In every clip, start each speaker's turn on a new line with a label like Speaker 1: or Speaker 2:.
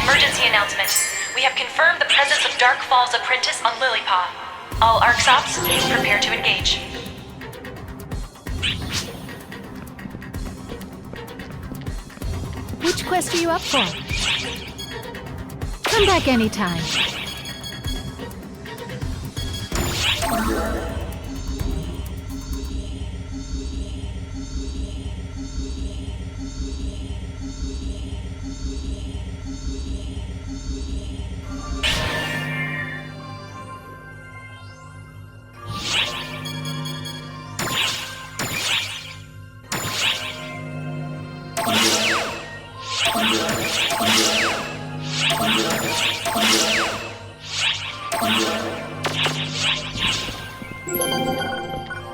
Speaker 1: Emergency announcement. We have confirmed the presence of Dark Falls Apprentice on Lilypaw. All ARCS ops, prepare to engage.
Speaker 2: Which quest are you up for? Come back anytime.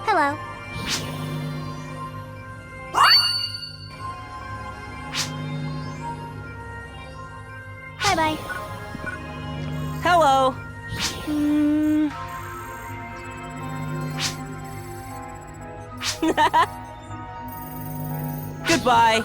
Speaker 3: Hello. Bye-bye.
Speaker 4: Hello. Goodbye.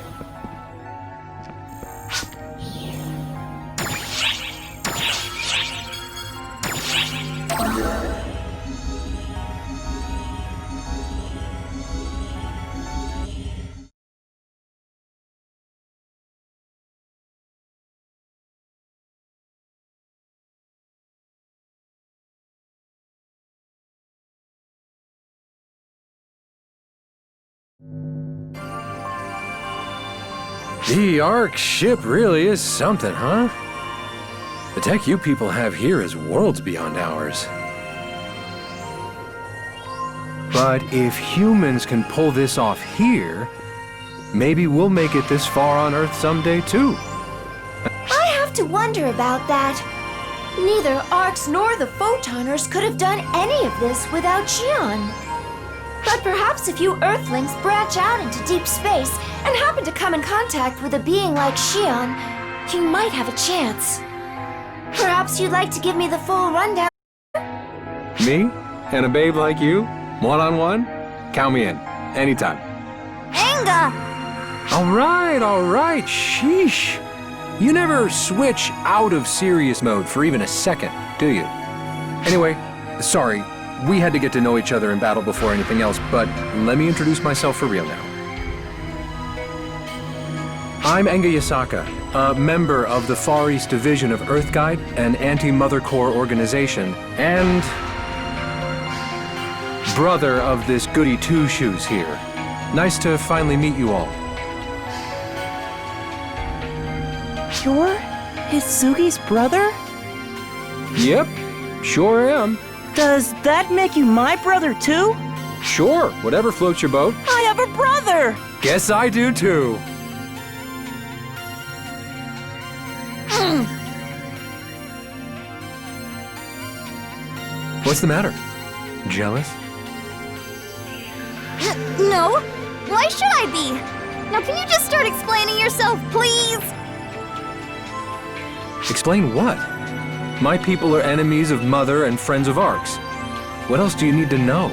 Speaker 5: The Ark ship really is something, huh? The tech you people have here is worlds beyond ours. But if humans can pull this off here, maybe we'll make it this far on Earth someday too.
Speaker 3: I have to wonder about that. Neither ARCS nor the Photoners could have done any of this without Xion. But perhaps if you Earthlings branch out into deep space and happen to come in contact with a being like Xion, you might have a chance. Perhaps you'd like to give me the full rundown?
Speaker 5: Me? And a babe like you? One-on-one? Count me in. Anytime.
Speaker 3: Enga!
Speaker 5: All right, sheesh. You never switch out of serious mode for even a second, do you? Anyway, sorry, we had to get to know each other in battle before anything else, but let me introduce myself for real now. I'm Enga, a member of the Far East Division of Earth Guide, an anti-Mother Core organization, and brother of this goody two-shoes here. Nice to finally meet you all.
Speaker 4: You're Hitsugi's brother?
Speaker 5: Yep, sure am.
Speaker 4: Does that make you my brother too?
Speaker 5: Sure, whatever floats your boat.
Speaker 4: I have a brother!
Speaker 5: Guess I do too. What's the matter? Jealous?
Speaker 3: No. Why should I be? Now can you just start explaining yourself, please?
Speaker 5: Explain what? My people are enemies of Mother and friends of ARCS. What else do you need to know?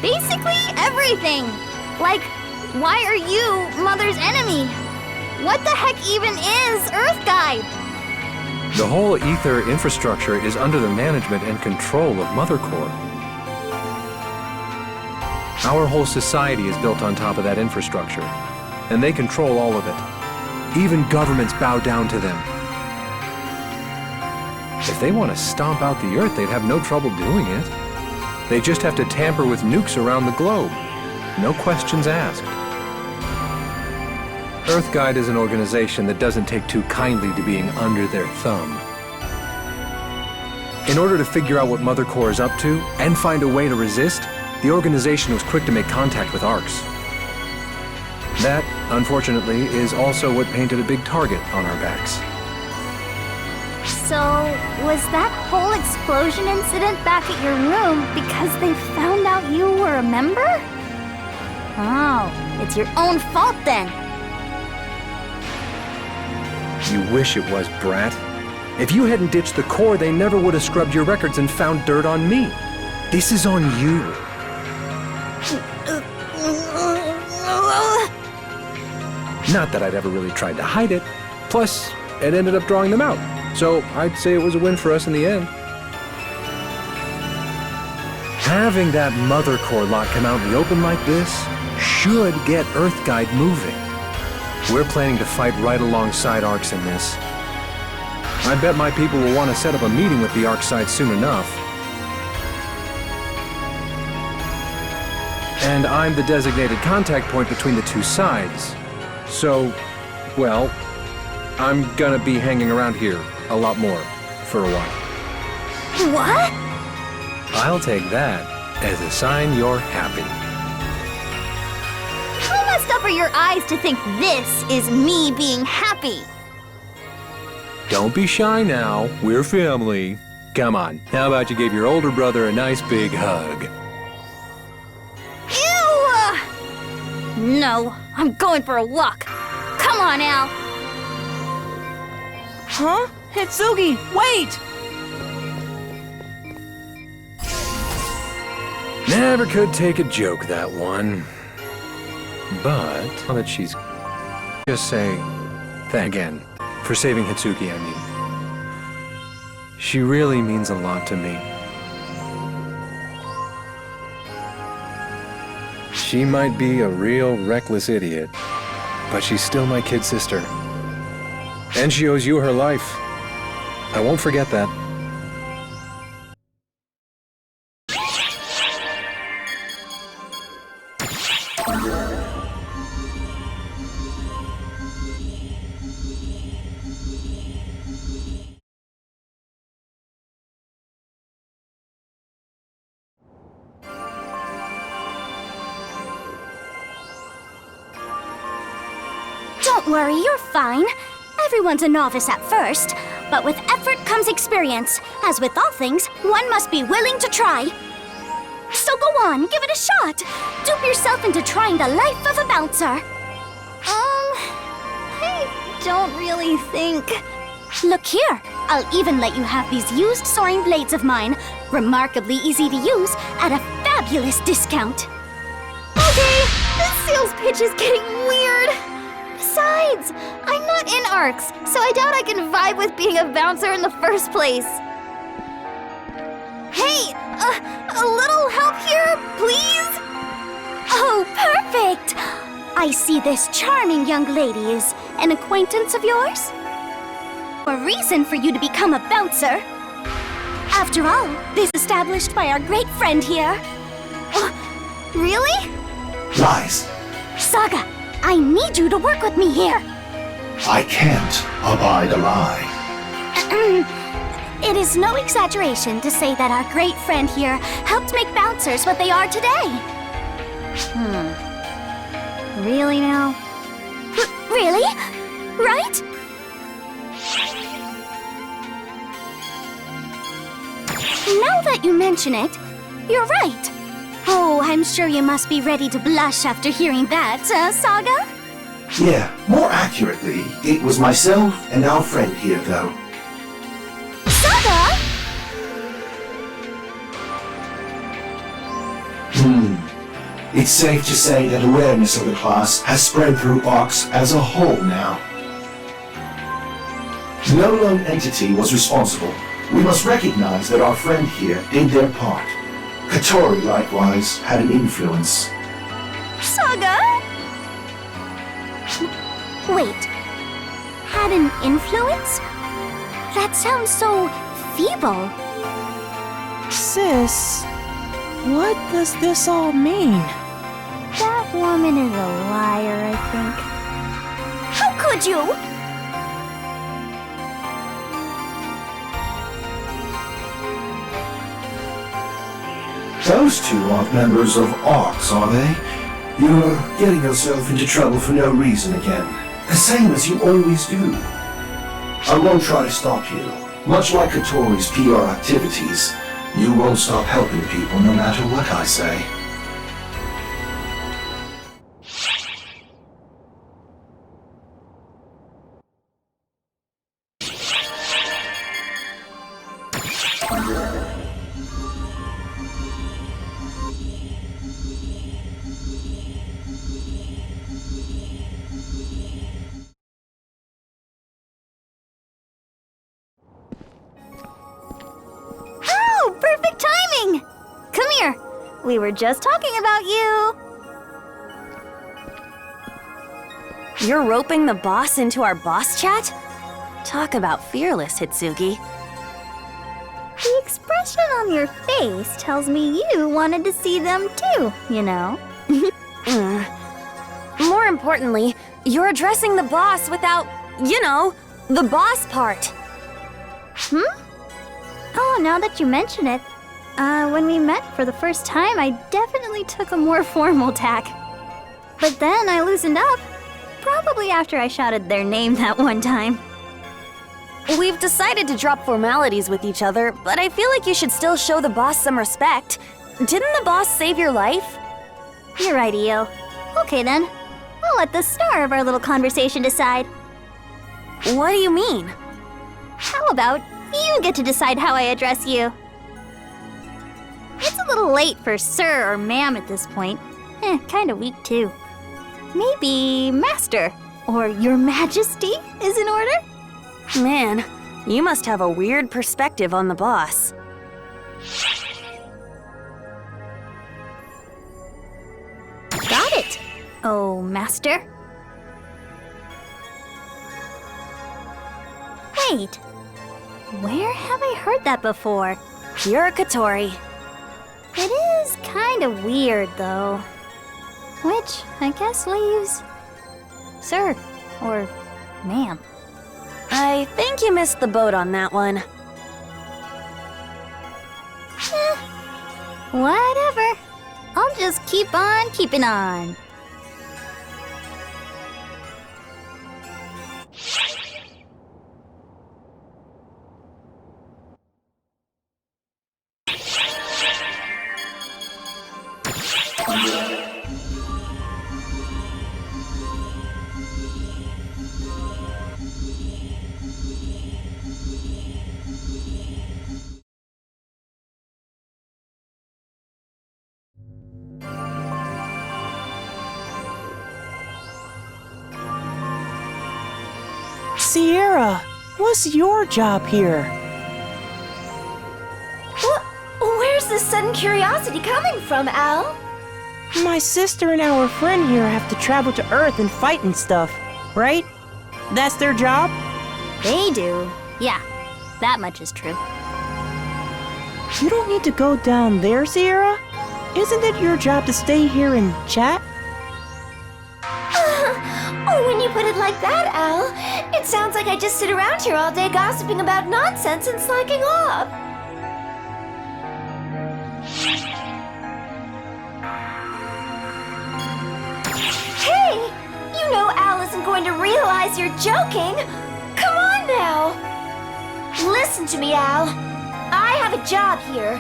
Speaker 3: Basically everything. Like, why are you Mother's enemy? What the heck even is Earth Guide?
Speaker 5: The whole ether infrastructure is under the management and control of Mother Core. Our whole society is built on top of that infrastructure, and they control all of it. Even governments bow down to them. If they want to stomp out the Earth, they'd have no trouble doing it. They just have to tamper with nukes around the globe. No questions asked. Earth Guide is an organization that doesn't take too kindly to being under their thumb. In order to figure out what Mother Core is up to and find a way to resist, the organization was quick to make contact with ARCS. That, unfortunately, is also what painted a big target on our backs.
Speaker 3: So, was that whole explosion incident back at your room because they found out you were a member? Oh, it's your own fault then.
Speaker 5: You wish it was, brat. If you hadn't ditched the core, they never would have scrubbed your records and found dirt on me. This is on you. Not that I'd ever really tried to hide it. Plus, it ended up drawing them out. So I'd say it was a win for us in the end. Having that Mother Core lot come out in the open like this should get Earthguide moving. We're planning to fight right alongside Arcs in this. I bet my people will want to set up a meeting with the Arc side soon enough. And I'm the designated contact point between the two sides. So, well, I'm gonna be hanging around here a lot more for a while.
Speaker 3: What?
Speaker 5: I'll take that as a sign you're happy.
Speaker 3: How messed up are your eyes to think this is me being happy?
Speaker 5: Don't be shy now. We're family. Come on, how about you give your older brother a nice big hug?
Speaker 3: Ew! No, I'm going for a walk. Come on, Al.
Speaker 4: Huh? Hitsugi, wait!
Speaker 5: Never could take a joke, that one. But, now that she's... Just say, thank again, for saving Hitsuki, I mean. She really means a lot to me. She might be a real reckless idiot, but she's still my kid sister. And she owes you her life. I won't forget that.
Speaker 3: Don't worry, you're fine. Everyone's a novice at first, but with effort comes experience. As with all things, one must be willing to try. So go on, give it a shot. Dupe yourself into trying the life of a bouncer. I don't really think... Look here, I'll even let you have these used soaring blades of mine, remarkably easy to use, at a fabulous discount. Okay, this sales pitch is getting weird. Besides, I'm not in ARCs, so I doubt I can vibe with being a bouncer in the first place. Hey, a little help here, please? Oh, perfect! I see this charming young lady is an acquaintance of yours? A reason for you to become a bouncer. After all, this is established by our great friend here. Really?
Speaker 6: Lies.
Speaker 3: Saga, I need you to work with me here.
Speaker 6: I can't abide a lie.
Speaker 3: It is no exaggeration to say that our great friend here helped make bouncers what they are today. Really now? Really? Right? Now that you mention it, you're right. Oh, I'm sure you must be ready to blush after hearing that, Saga?
Speaker 6: Yeah, more accurately, it was myself and our friend here, though.
Speaker 3: Saga?
Speaker 6: It's safe to say that awareness of the class has spread through ARCs as a whole now. No lone entity was responsible. We must recognize that our friend here did their part. Katori, likewise, had an influence.
Speaker 3: Saga? Wait. Had an influence? That sounds so feeble.
Speaker 4: Sis, what does this all mean?
Speaker 3: That woman is a liar, I think. How could you?
Speaker 6: Those two aren't members of ARCs, are they? You're getting yourself into trouble for no reason again. The same as you always do. I won't try to stop you. Much like Katori's PR activities, you won't stop helping people no matter what I say.
Speaker 7: We were just talking about you. You're roping the boss into our boss chat? Talk about fearless, Hitsugi. The expression on your face tells me you wanted to see them too, you know? More importantly, you're addressing the boss without, the boss part. Oh, now that you mention it, when we met for the first time, I definitely took a more formal tack. But then I loosened up, probably after I shouted their name that one time. We've decided to drop formalities with each other, but I feel like you should still show the boss some respect. Didn't the boss save your life? You're right, Io. Okay then, I'll let the star of our little conversation decide. What do you mean? How about you get to decide how I address you? It's a little late for sir or ma'am at this point. Kinda weak too. Maybe master or your majesty is in order? Man, you must have a weird perspective on the boss. Got it. Oh, master. Wait. Where have I heard that before? You're a Katori. It is kind of weird, though. Which, I guess, leaves sir or ma'am. I think you missed the boat on that one. Whatever. I'll just keep on keeping on.
Speaker 4: Sierra, what's your job here?
Speaker 3: Where's this sudden curiosity coming from, Al?
Speaker 4: My sister and our friend here have to travel to Earth and fight and stuff, right? That's their job?
Speaker 7: They do. Yeah, that much is true.
Speaker 4: You don't need to go down there, Sierra. Isn't it your job to stay here and chat?
Speaker 3: Oh, when you put it like that, Al, it sounds like I just sit around here all day gossiping about nonsense and slacking off. Hey! You know Al isn't going to realize you're joking. Come on now. Listen to me, Al. I have a job here,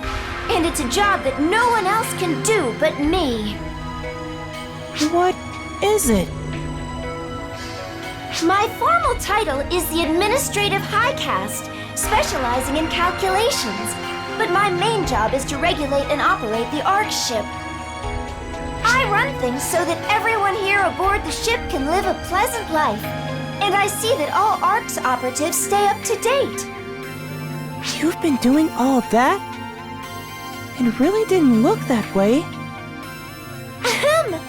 Speaker 3: and it's a job that no one else can do but me.
Speaker 4: What is it?
Speaker 3: My formal title is the Administrative High Caste, specializing in calculations. But my main job is to regulate and operate the ARC ship. I run things so that everyone here aboard the ship can live a pleasant life. And I see that all ARC's operatives stay up to date.
Speaker 4: You've been doing all that? It really didn't look that way.
Speaker 3: Ahem!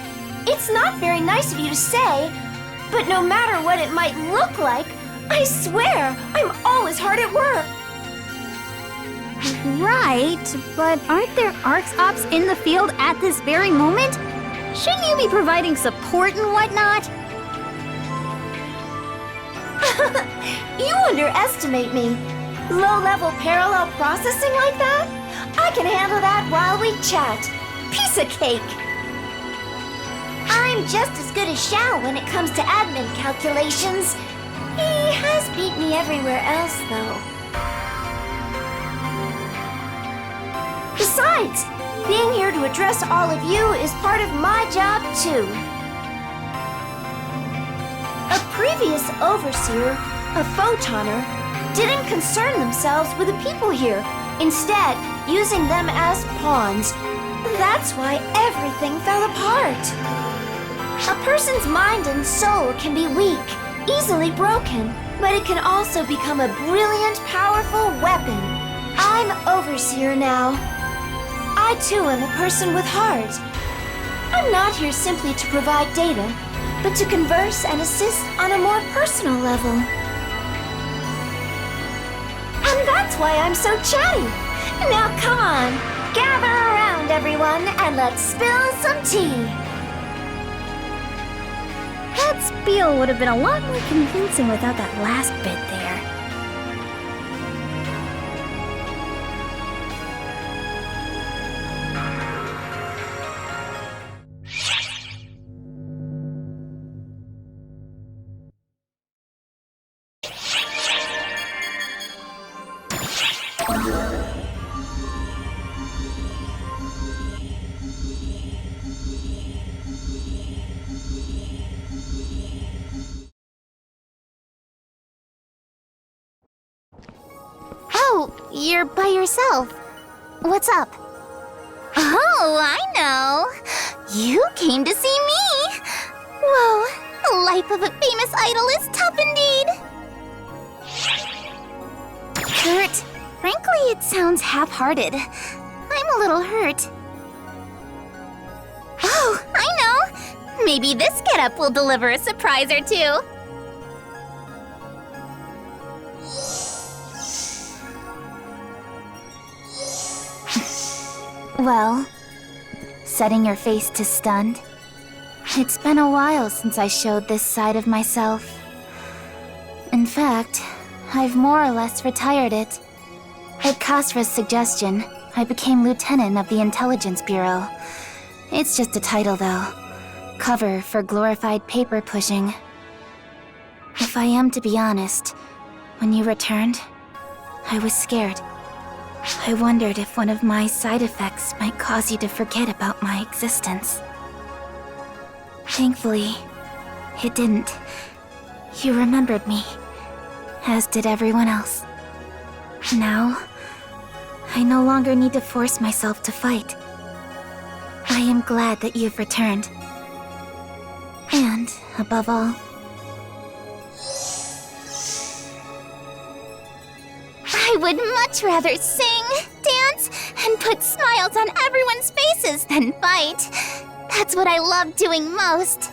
Speaker 3: It's not very nice of you to say, but no matter what it might look like, I swear I'm always hard at work.
Speaker 7: Right, but aren't there ARC's ops in the field at this very moment? Shouldn't you be providing support and whatnot?
Speaker 3: You underestimate me. Low-level parallel processing like that? I can handle that while we chat. Piece of cake. I'm just as good as Xiao when it comes to admin calculations. He has beat me everywhere else, though. Besides, being here to address all of you is part of my job, too. A previous overseer, a photoner, didn't concern themselves with the people here, instead using them as pawns. That's why everything fell apart. A person's mind and soul can be weak, easily broken, but it can also become a brilliant, powerful weapon. I'm overseer now. I too am a person with heart. I'm not here simply to provide data, but to converse and assist on a more personal level. And that's why I'm so chatty. Now come on, gather around everyone and let's spill some tea.
Speaker 7: That spiel would have been a lot more convincing without that last bit there.
Speaker 8: Oh, you're by yourself. What's up? Oh, I know. You came to see me. Whoa, the life of a famous idol is tough indeed. Kurt, frankly, it sounds half-hearted. I'm a little hurt. Oh, I know. Maybe this getup will deliver a surprise or two. Well, setting your face to stunned. It's been a while since I showed this side of myself. In fact, I've more or less retired it. At Kasra's suggestion, I became lieutenant of the Intelligence Bureau. It's just a title, though. Cover for glorified paper pushing. If I am to be honest, when you returned, I was scared. I wondered if one of my side effects might cause you to forget about my existence. Thankfully, it didn't. You remembered me, as did everyone else. Now, I no longer need to force myself to fight. I am glad that you've returned. And, above all, I would much rather sing, dance, and put smiles on everyone's faces than fight. That's what I love doing most.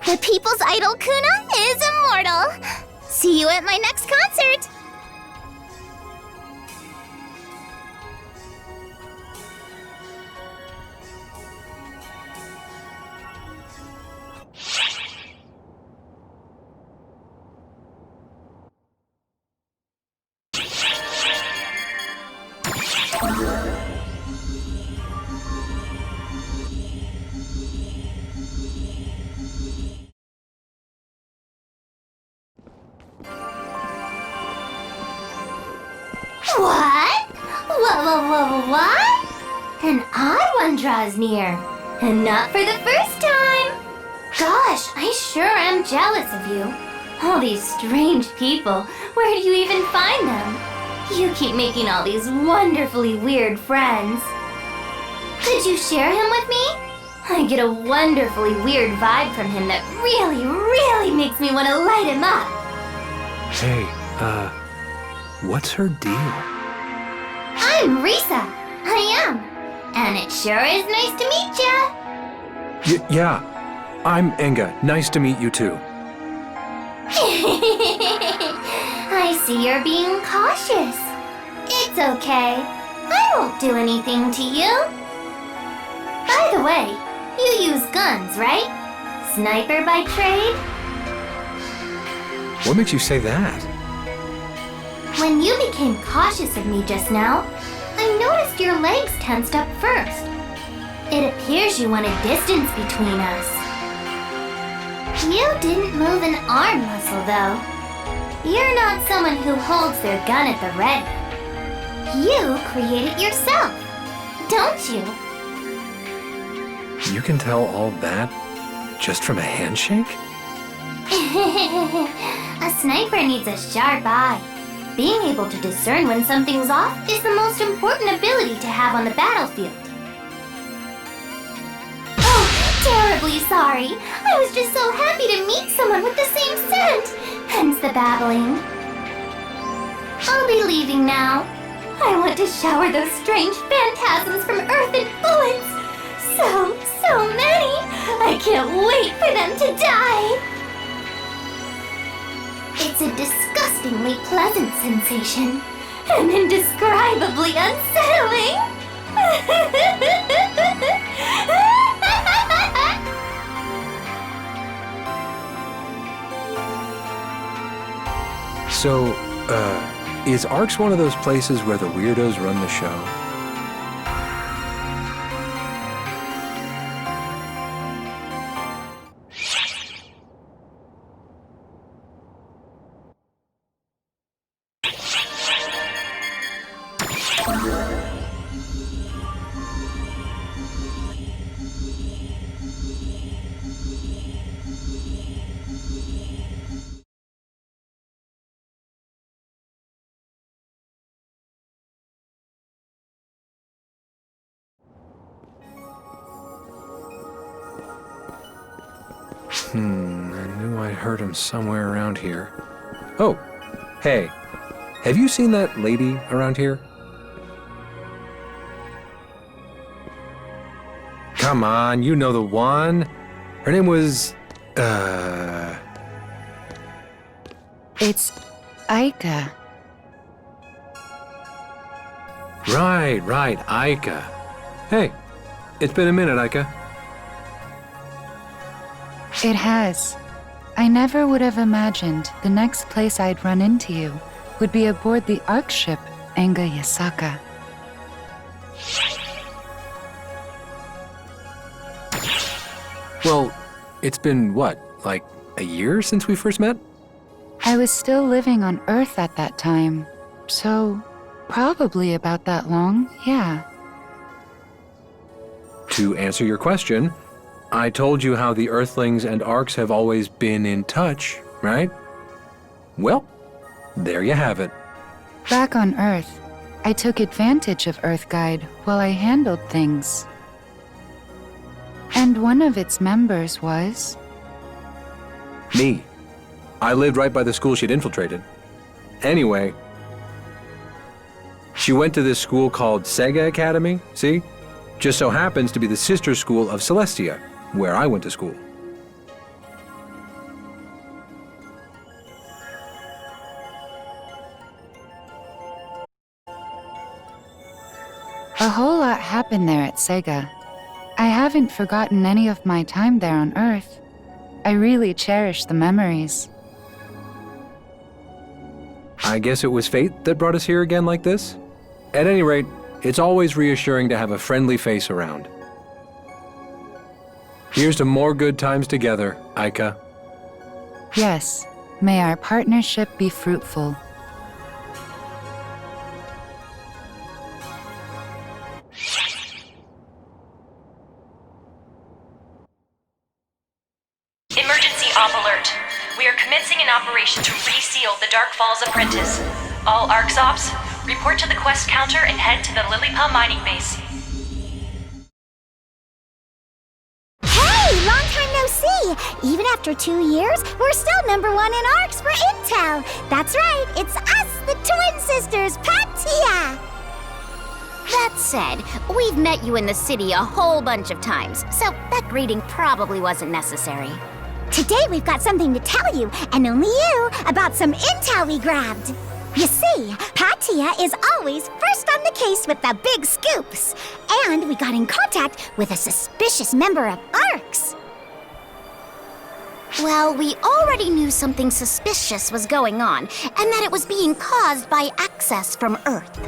Speaker 8: The people's idol Kuna is immortal. See you at my next concert.
Speaker 3: What? What? An odd one draws near. And not for the first time. Gosh, I sure am jealous of you. All these strange people. Where do you even find them? You keep making all these wonderfully weird friends. Could you share him with me? I get a wonderfully weird vibe from him that really makes me want to light him up.
Speaker 5: Hey, what's her deal?
Speaker 3: I'm Marisa. I am. And it sure is nice to meet ya.
Speaker 5: Yeah, I'm Enga. Nice to meet you too.
Speaker 3: I see you're being cautious. It's okay. I won't do anything to you. By the way, you use guns, right? Sniper by trade?
Speaker 5: What makes you say that?
Speaker 3: When you became cautious of me just now, I noticed your legs tensed up first. It appears you want a distance between us. You didn't move an arm muscle, though. You're not someone who holds their gun at the ready. You create it yourself, don't you?
Speaker 5: You can tell all that just from a handshake?
Speaker 3: A sniper needs a sharp eye. Being able to discern when something's off is the most important ability to have on the battlefield. Oh, terribly sorry. I was just so happy to meet someone with the same scent. Hence the babbling. I'll be leaving now. I want to shower those strange phantasms from Earth in bullets. So many. I can't wait for them to die. It's a disgustingly pleasant sensation and indescribably unsettling.
Speaker 5: So, is ARC's one of those places where the weirdos run the show? I knew I heard him somewhere around here. Oh, hey, have you seen that lady around here? Come on, you know the one. Her name was,
Speaker 9: It's Aika.
Speaker 5: Right, Aika. Hey, it's been a minute, Aika.
Speaker 9: It has. I never would have imagined the next place I'd run into you would be aboard the ARC ship Enga Yasaka.
Speaker 5: Well, it's been what, like a year since we first met?
Speaker 9: I was still living on Earth at that time, so probably about that long, yeah.
Speaker 5: To answer your question, I told you how the Earthlings and ARCs have always been in touch, right? Well, there you have it.
Speaker 9: Back on Earth, I took advantage of Earth Guide while I handled things. And one of its members was...
Speaker 5: Me. I lived right by the school she'd infiltrated. Anyway, she went to this school called Sega Academy, see? Just so happens to be the sister school of Celestia, where I went to school.
Speaker 9: A whole lot happened there at Sega. I haven't forgotten any of my time there on Earth. I really cherish the memories.
Speaker 5: I guess it was fate that brought us here again like this? At any rate, it's always reassuring to have a friendly face around. Here's to more good times together, Aika.
Speaker 9: Yes, may our partnership be fruitful.
Speaker 1: Emergency op alert. We are commencing an operation to reseal the Dark Falls Apprentice. All ARCS ops, report to the quest counter and head to the Lilipa mining base.
Speaker 3: Hey, long time no see! Even after 2 years, we're still #1 in ARCs for Intel! That's right, it's us, the twin sisters, Patia!
Speaker 10: That said, we've met you in the city a whole bunch of times, so that greeting probably wasn't necessary.
Speaker 3: Today we've got something to tell you, and only you, about some intel we grabbed. You see, Patia is always first on the case with the big scoops. And we got in contact with a suspicious member of ARCS.
Speaker 10: Well, we already knew something suspicious was going on, and that it was being caused by access from Earth.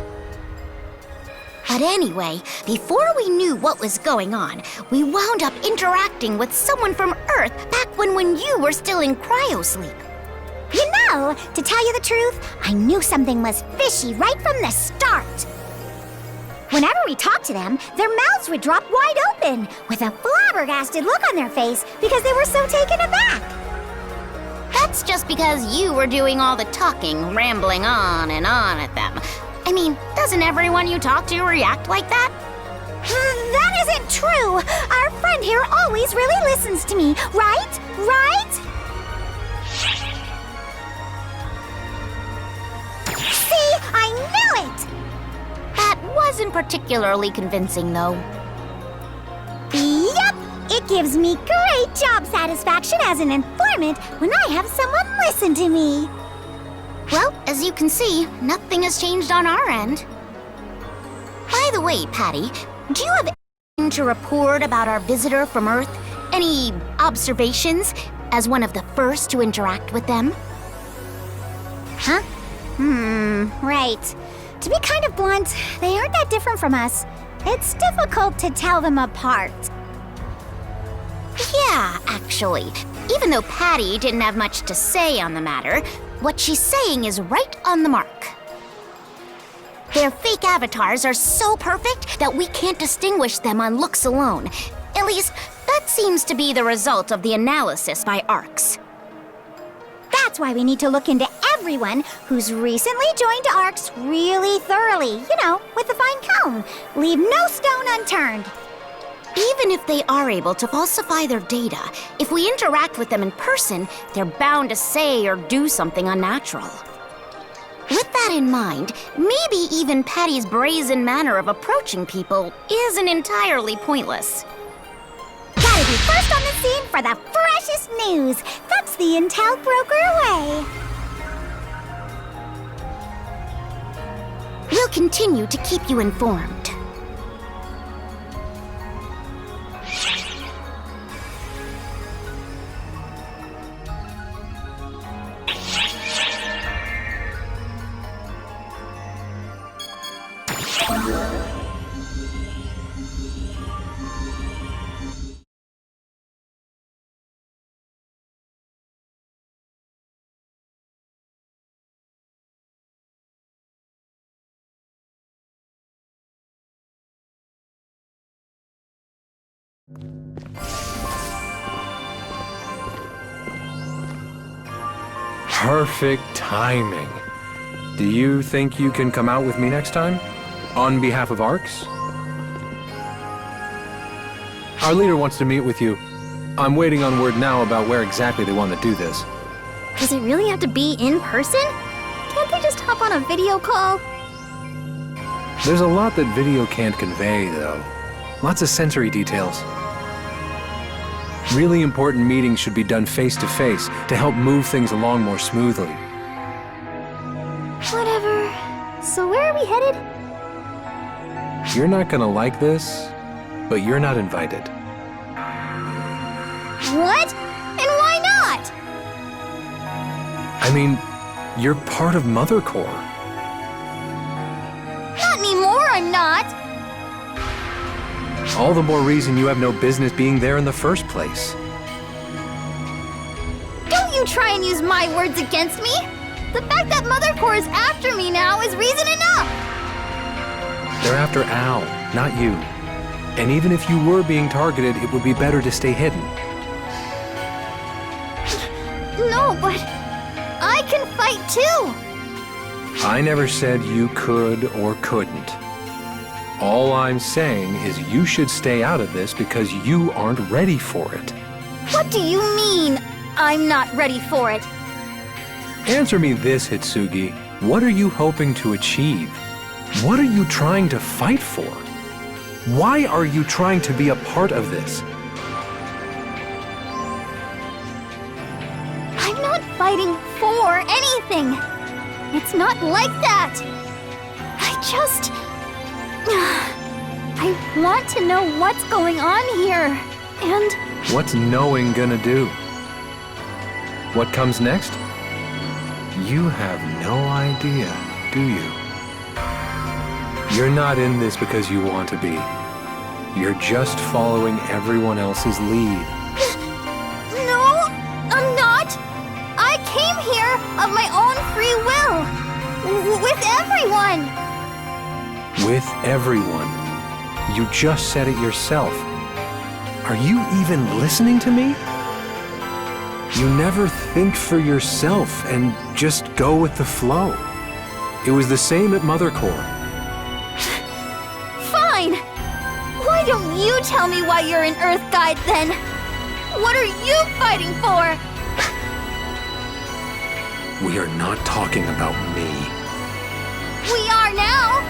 Speaker 10: But anyway, before we knew what was going on, we wound up interacting with someone from Earth back when you were still in cryosleep.
Speaker 3: You know, to tell you the truth, I knew something was fishy right from the start. Whenever we talked to them, their mouths would drop wide open, with a flabbergasted look on their face because they were so taken aback.
Speaker 10: That's just because you were doing all the talking, rambling on and on at them. I mean, doesn't everyone you talk to react like that?
Speaker 3: That isn't true! Our friend here always really listens to me, right? Right? See, I knew it!
Speaker 10: Wasn't particularly convincing, though.
Speaker 11: Yep! It gives me great job satisfaction as an informant when I have someone listen to me.
Speaker 10: Well, as you can see, nothing has changed on our end. By the way, Patty, do you have anything to report about our visitor from Earth? Any observations as one of the first to interact with them?
Speaker 11: Huh? Right. To be kind of blunt, they aren't that different from us. It's difficult to tell them apart.
Speaker 10: Yeah, actually. Even though Patty didn't have much to say on the matter, what she's saying is right on the mark. Their fake avatars are so perfect that we can't distinguish them on looks alone. At least, that seems to be the result of the analysis by ARCs.
Speaker 11: That's why we need to look into everyone who's recently joined ARCs really thoroughly, with a fine comb. Leave no stone unturned.
Speaker 10: Even if they are able to falsify their data, if we interact with them in person, they're bound to say or do something unnatural. With that in mind, maybe even Patty's brazen manner of approaching people isn't entirely pointless.
Speaker 11: Gotta be first on the scene for the freshest news. That's the intel broker way.
Speaker 10: We'll continue to keep you informed.
Speaker 5: Perfect timing. Do you think you can come out with me next time? On behalf of ARCs? Our leader wants to meet with you. I'm waiting on word now about where exactly they want to do this.
Speaker 7: Does it really have to be in person? Can't they just hop on a video call?
Speaker 5: There's a lot that video can't convey, though. Lots of sensory details. Really important meetings should be done face-to-face to help move things along more smoothly.
Speaker 7: Whatever. So where are we headed?
Speaker 5: You're not gonna like this, but you're not invited.
Speaker 7: What? And why not?
Speaker 5: I mean, you're part of Mother Corps.
Speaker 7: Not anymore, I'm not.
Speaker 5: All the more reason you have no business being there in the first place.
Speaker 7: Don't you try and use my words against me. The fact that Mother Corps is after me now is reason enough.
Speaker 5: They're after Al, not you. And even if you were being targeted, it would be better to stay hidden.
Speaker 7: No, but I can fight too.
Speaker 5: I never said you could or couldn't. All I'm saying is you should stay out of this because you aren't ready for it.
Speaker 7: What do you mean, I'm not ready for it?
Speaker 5: Answer me this, Hitsugi. What are you hoping to achieve? What are you trying to fight for? Why are you trying to be a part of this?
Speaker 7: I'm not fighting for anything. It's not like that. I want to know what's going on here, and...
Speaker 5: What's knowing gonna do? What comes next? You have no idea, do you? You're not in this because you want to be. You're just following everyone else's lead.
Speaker 7: No, I'm not. I came here of my own free will. With everyone.
Speaker 5: With everyone. You just said it yourself. Are you even listening to me? You never think for yourself and just go with the flow. It was the same at Mother Corps.
Speaker 7: Fine. Why don't you tell me why you're an Earth Guide then? What are you fighting for?
Speaker 5: We are not talking about me.
Speaker 7: We are now.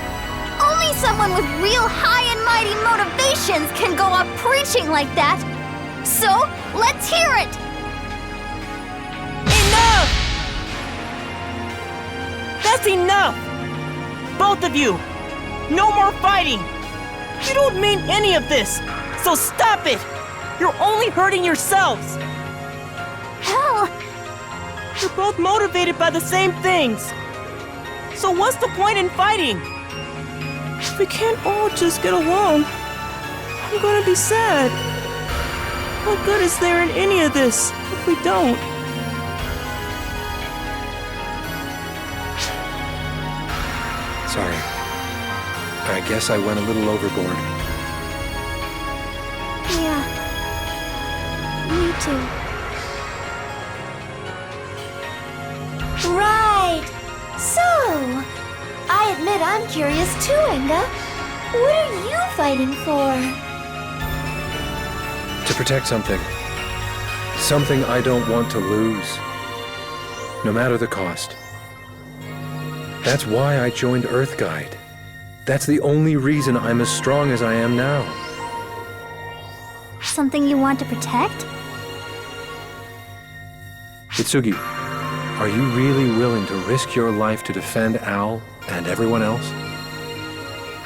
Speaker 7: Only someone with real high and mighty motivations can go up preaching like that. So, let's hear it!
Speaker 4: Enough! That's enough! Both of you! No more fighting! You don't mean any of this, so stop it! You're only hurting yourselves!
Speaker 7: Hell!
Speaker 4: You're both motivated by the same things. So what's the point in fighting? If we can't all just get along, I'm gonna be sad. What good is there in any of this if we don't?
Speaker 5: Sorry. I guess I went a little overboard.
Speaker 3: Yeah. Me too. Right! So, I admit I'm curious too, Enga. What are you fighting for?
Speaker 5: To protect something. Something I don't want to lose. No matter the cost. That's why I joined Earthguide. That's the only reason I'm as strong as I am now.
Speaker 7: Something you want to protect?
Speaker 5: Itsugi, are you really willing to risk your life to defend Al and everyone else?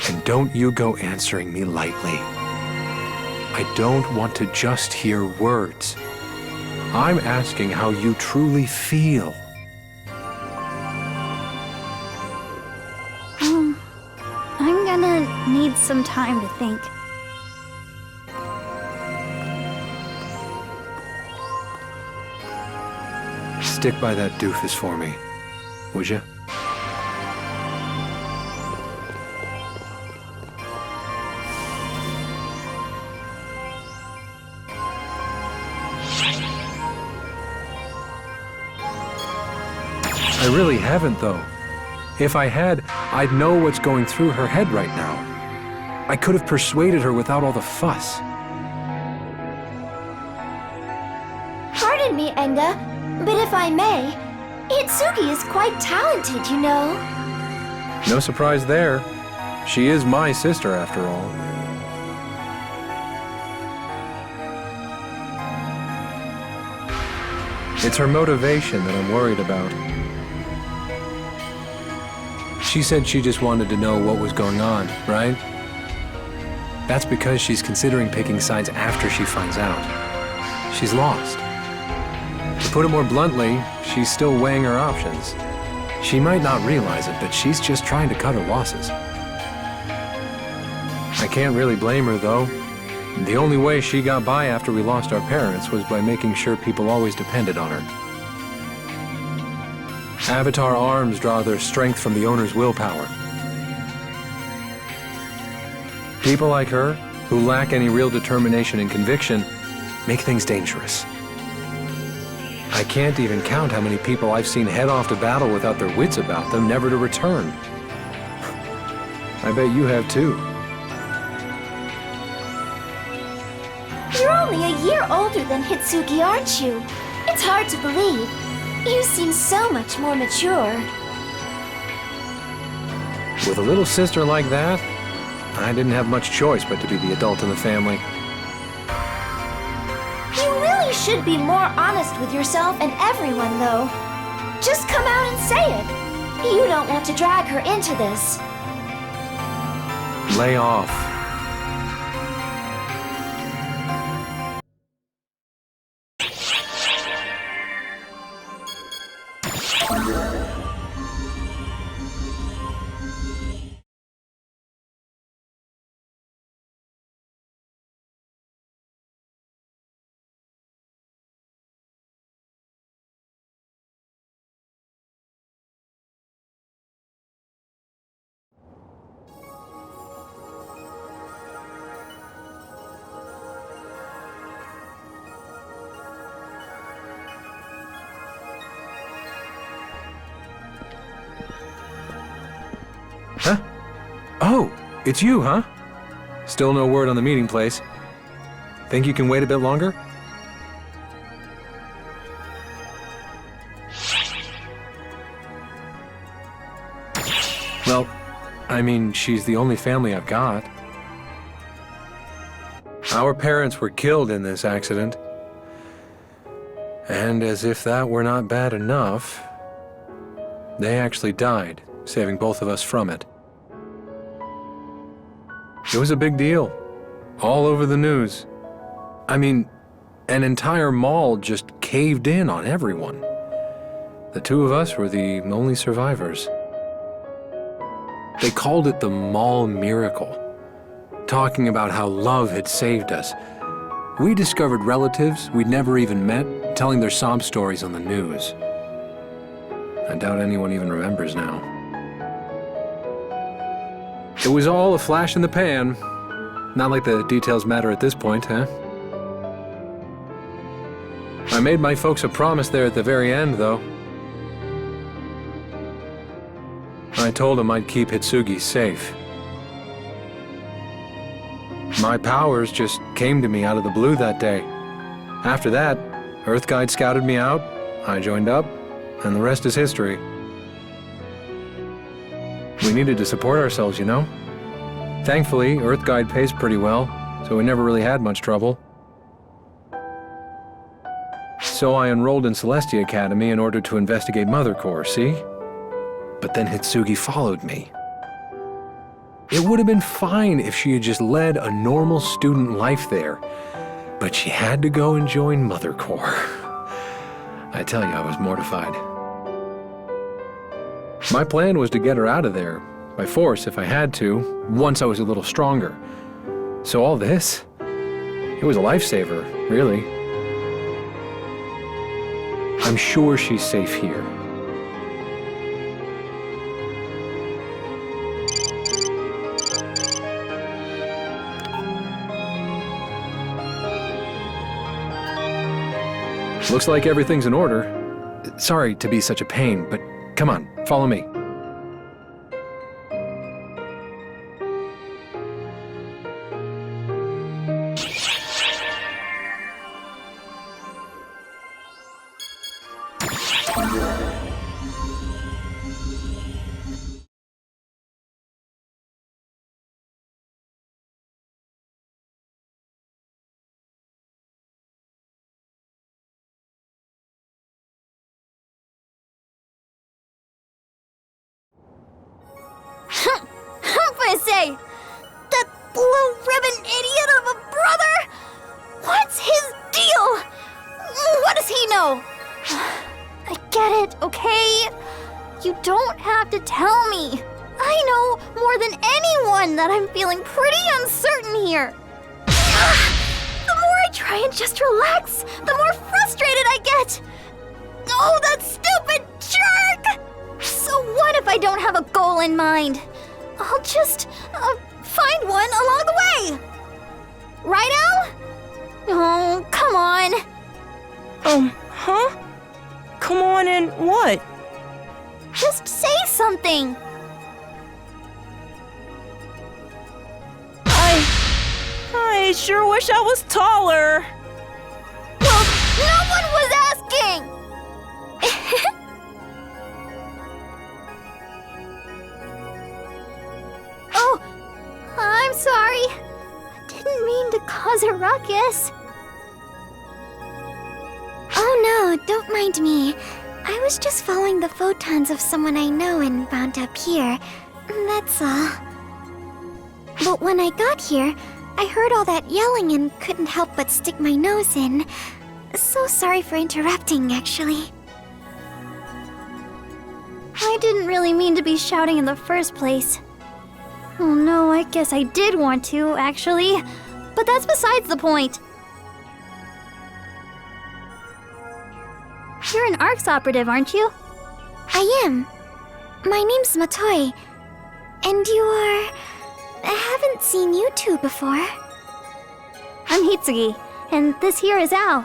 Speaker 5: And don't you go answering me lightly. I don't want to just hear words. I'm asking how you truly feel.
Speaker 7: I'm gonna need some time to think.
Speaker 5: Stick by that doofus for me, would you? I really haven't, though. If I had, I'd know what's going through her head right now. I could have persuaded her without all the fuss.
Speaker 3: Pardon me, Enga, but if I may, Itsugi is quite talented, you know.
Speaker 5: No surprise there. She is my sister, after all. It's her motivation that I'm worried about. She said she just wanted to know what was going on, right? That's because she's considering picking sides after she finds out. She's lost. To put it more bluntly, she's still weighing her options. She might not realize it, but she's just trying to cut her losses. I can't really blame her, though. The only way she got by after we lost our parents was by making sure people always depended on her. Avatar arms draw their strength from the owner's willpower. People like her, who lack any real determination and conviction, make things dangerous. I can't even count how many people I've seen head off to battle without their wits about them, never to return. I bet you have too.
Speaker 3: You're only a year older than Hitsugi, aren't you? It's hard to believe. You seem so much more mature.
Speaker 5: With a little sister like that, I didn't have much choice but to be the adult in the family.
Speaker 3: You really should be more honest with yourself and everyone, though. Just come out and say it. You don't want to drag her into this.
Speaker 5: Lay off. Huh? Oh, it's you, huh? Still no word on the meeting place. Think you can wait a bit longer? Well, I mean, she's the only family I've got. Our parents were killed in this accident. And as if that were not bad enough, they actually died, saving both of us from it. It was a big deal. All over the news. I mean, an entire mall just caved in on everyone. The two of us were the only survivors. They called it the mall miracle, talking about how love had saved us. We discovered relatives we'd never even met telling their sob stories on the news. I doubt anyone even remembers now. It was all a flash in the pan. Not like the details matter at this point, huh? I made my folks a promise there at the very end, though. I told them I'd keep Hitsugi safe. My powers just came to me out of the blue that day. After that, Earth Guide scouted me out, I joined up, and the rest is history. We needed to support ourselves, you know? Thankfully, Earth Guide pays pretty well, so we never really had much trouble. So I enrolled in Celestia Academy in order to investigate Mother Core, see? But then Hitsugi followed me. It would have been fine if she had just led a normal student life there, but she had to go and join Mother Core. I tell you, I was mortified. My plan was to get her out of there, by force if I had to, once I was a little stronger. So all this, it was a lifesaver, really. I'm sure she's safe here. Looks like everything's in order. Sorry to be such a pain, but come on, follow me.
Speaker 11: Say, that blue ribbon idiot of a brother? What's his deal? What does he know? I get it, okay? You don't have to tell me. I know more than anyone that I'm feeling pretty uncertain here. The more I try and just relax, the more frustrated I get. Oh, that stupid jerk! So what if I don't have a goal in mind? I'll just find one along the way. Right, Al? Oh, come on.
Speaker 4: Huh? Come on and what?
Speaker 11: Just say something.
Speaker 4: I sure wish I was taller.
Speaker 11: Well, no one was asking. Oh, I'm sorry. I didn't mean to cause a ruckus.
Speaker 3: Oh no, don't mind me. I was just following the photons of someone I know and wound up here. That's all. But when I got here, I heard all that yelling and couldn't help but stick my nose in. So sorry for interrupting, actually.
Speaker 11: I didn't really mean to be shouting in the first place. Oh no, I guess I did want to, actually. But that's besides the point. You're an ARCS operative, aren't you?
Speaker 3: I am. My name's Matoi. And you are... I haven't seen you two before.
Speaker 11: I'm Hitsugi, and this here is Al.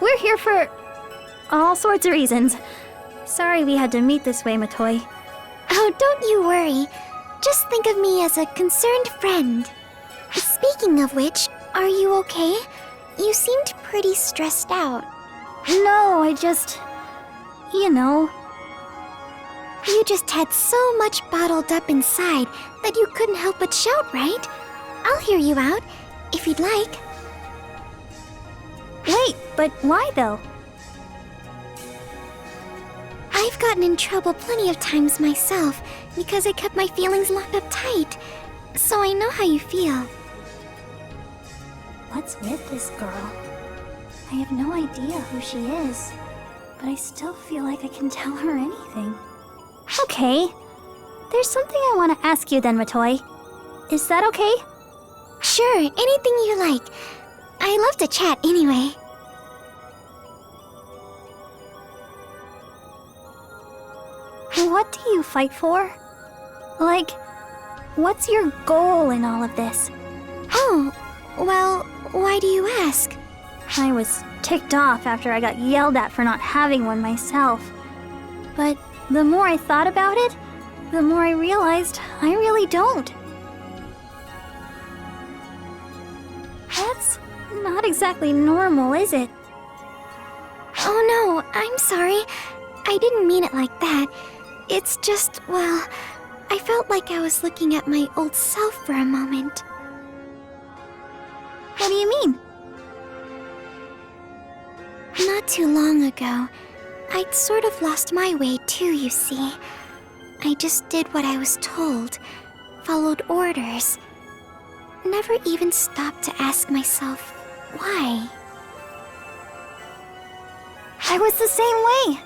Speaker 11: We're here for all sorts of reasons. Sorry we had to meet this way, Matoi.
Speaker 3: Oh, don't you worry. Just think of me as a concerned friend. Speaking of which, are you okay? You seemed pretty stressed out.
Speaker 11: No, I just... you know... You just had so much bottled up inside that you couldn't help but shout, right? I'll hear you out, if you'd like.
Speaker 7: Wait, but why though?
Speaker 11: I've gotten in trouble plenty of times myself because I kept my feelings locked up tight. So I know how you feel.
Speaker 7: What's with this girl? I have no idea who she is, but I still feel like I can tell her anything. Okay, there's something I want to ask you then, Matoy. Is that okay?
Speaker 11: Sure, anything you like. I love to chat anyway.
Speaker 7: What do you fight for? Like, what's your goal in all of this?
Speaker 11: Oh, well, why do you ask?
Speaker 7: I was ticked off after I got yelled at for not having one myself. But the more I thought about it, the more I realized I really don't. That's not exactly normal, is it?
Speaker 11: Oh no, I'm sorry. I didn't mean it like that. It's just, well, I felt like I was looking at my old self for a moment.
Speaker 7: What do you mean?
Speaker 11: Not too long ago, I'd sort of lost my way too, you see. I just did what I was told, followed orders. Never even stopped to ask myself, why?
Speaker 7: I was the same way.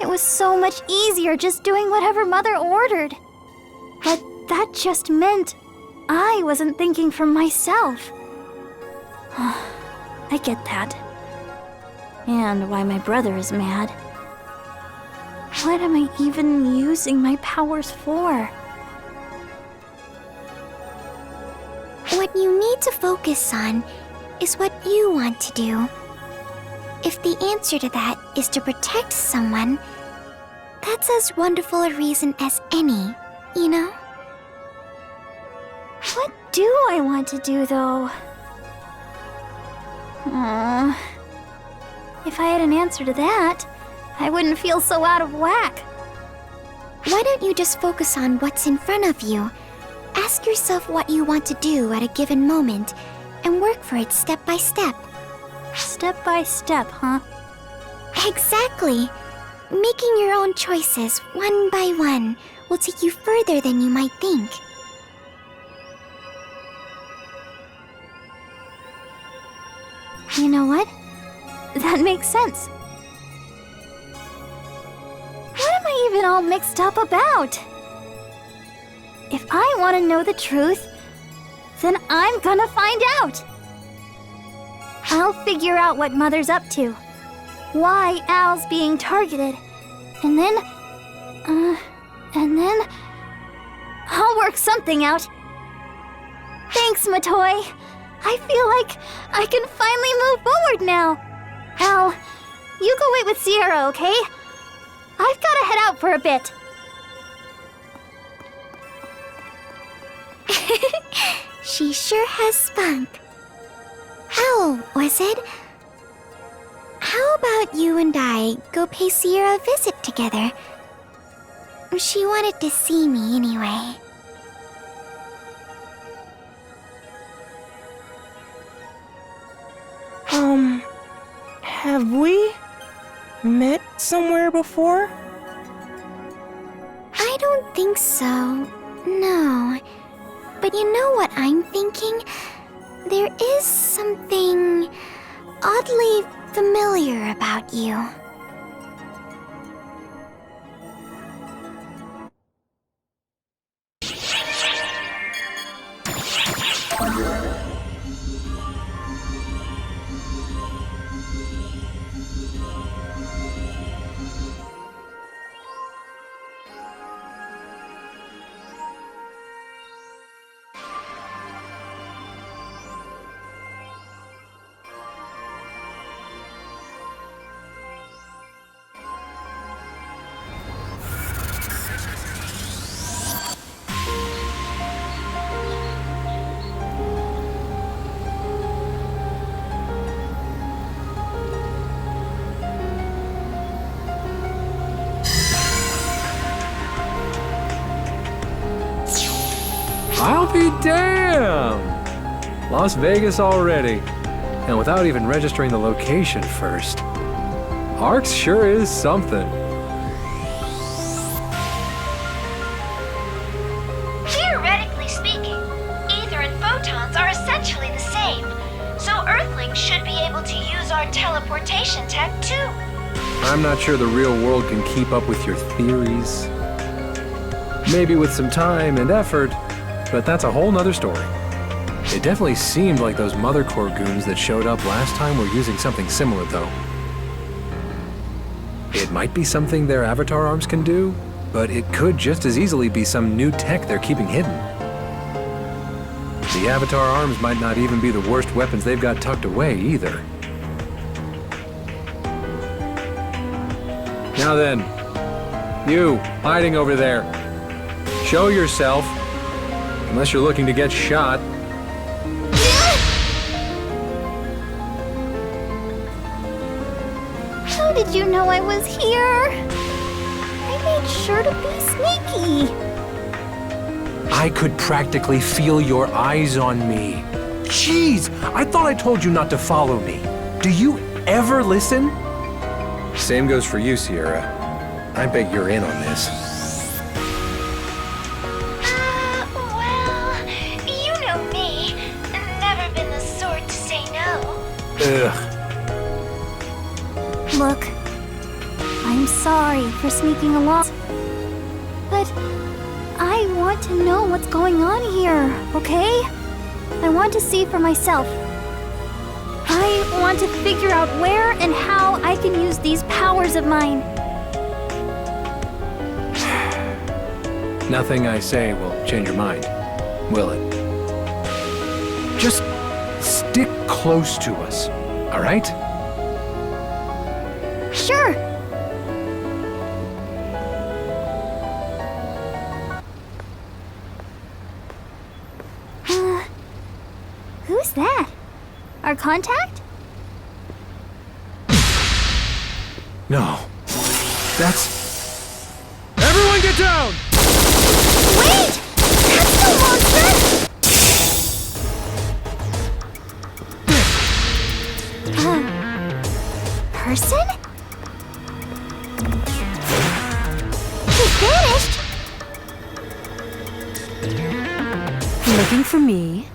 Speaker 7: It was so much easier just doing whatever Mother ordered. But that just meant I wasn't thinking for myself. I get that. And why my brother is mad. What am I even using my powers for?
Speaker 11: What you need to focus on is what you want to do. If the answer to that is to protect someone, that's as wonderful a reason as any, you know?
Speaker 7: What do I want to do, though? If I had an answer to that, I wouldn't feel so out of whack.
Speaker 11: Why don't you just focus on what's in front of you? Ask yourself what you want to do at a given moment, and work for it step by step.
Speaker 7: Step by step, huh?
Speaker 11: Exactly. Making your own choices, one by one, will take you further than you might think.
Speaker 7: You know what? That makes sense. What am I even all mixed up about? If I want to know the truth, then I'm gonna find out. I'll figure out what Mother's up to, why Al's being targeted, and then I'll work something out. Thanks, Matoy. I feel like I can finally move forward now. Al, you go wait with Sierra, okay? I've gotta head out for a bit.
Speaker 11: She sure has spunk. Owl, was it? How about you and I go pay Sierra a visit together? She wanted to see me anyway.
Speaker 4: Have we met somewhere before?
Speaker 11: I don't think so, no. But you know what I'm thinking? There is something oddly familiar about you.
Speaker 5: Las Vegas already. And without even registering the location first. Arcs sure is something.
Speaker 3: Theoretically speaking, ether and photons are essentially the same, so Earthlings should be able to use our teleportation tech too.
Speaker 5: I'm not sure the real world can keep up with your theories. Maybe with some time and effort, but that's a whole nother story. It definitely seemed like those Mother Core goons that showed up last time were using something similar, though. It might be something their avatar arms can do, but it could just as easily be some new tech they're keeping hidden. The avatar arms might not even be the worst weapons they've got tucked away, either. Now then, you, hiding over there. Show yourself, unless you're looking to get shot.
Speaker 11: How did you know I was here? I made sure to be sneaky.
Speaker 5: I could practically feel your eyes on me. Jeez, I thought I told you not to follow me. Do you ever listen? Same goes for you, Sierra. I bet you're in on this.
Speaker 3: Well, you know me. Never been the sort to say no.
Speaker 5: Ugh.
Speaker 11: Look, I'm sorry for sneaking along, but I want to know what's going on here, okay? I want to see for myself. I want to figure out where and how I can use these powers of mine.
Speaker 5: Nothing I say will change your mind, will it? Just stick close to us, all right?
Speaker 11: Sure. Who's that? Our contact?
Speaker 5: No. That's... Everyone get down!
Speaker 11: Wait! That's the monster! Person? He vanished!
Speaker 2: Looking for me?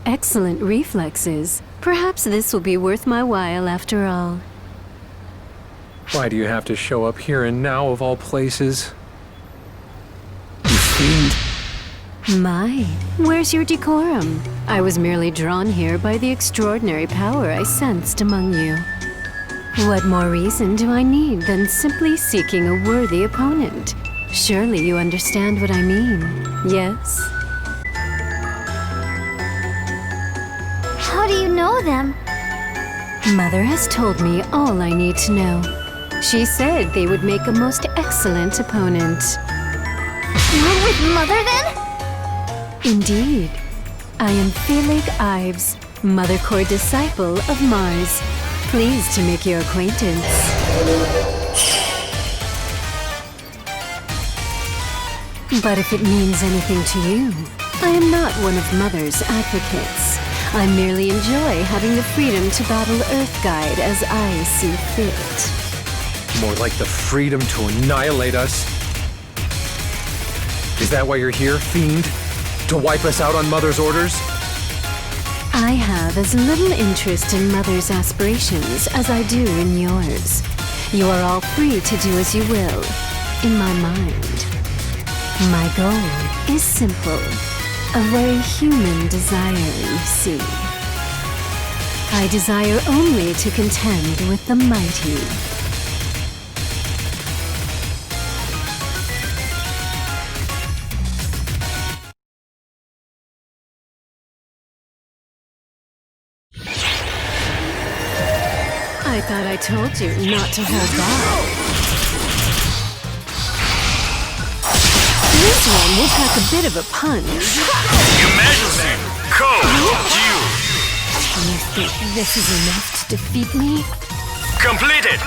Speaker 2: Excellent reflexes. Perhaps this will be worth my while after all.
Speaker 5: Why do you have to show up here and now of all places? You fiend.
Speaker 2: My, where's your decorum? I was merely drawn here by the extraordinary power I sensed among you. What more reason do I need than simply seeking a worthy opponent? Surely you understand what I mean, yes?
Speaker 11: How do you know them?
Speaker 2: Mother has told me all I need to know. She said they would make a most excellent opponent.
Speaker 11: You're with Mother then?
Speaker 2: Indeed. I am Phelig Ives, Mother Core disciple of Mars. Pleased to make your acquaintance. But if it means anything to you, I am not one of Mother's advocates. I merely enjoy having the freedom to battle Earthguide as I see fit.
Speaker 5: More like the freedom to annihilate us. Is that why you're here, fiend? To wipe us out on Mother's orders?
Speaker 2: I have as little interest in Mother's aspirations as I do in yours. You are all free to do as you will, in my mind. My goal is simple. A very human desire, you see. I desire only to contend with the mighty. I thought I told you not to hold back. This one will pack a bit of a punch.
Speaker 12: Emergency! Code due!
Speaker 2: You think this is enough to defeat me?
Speaker 12: Completed!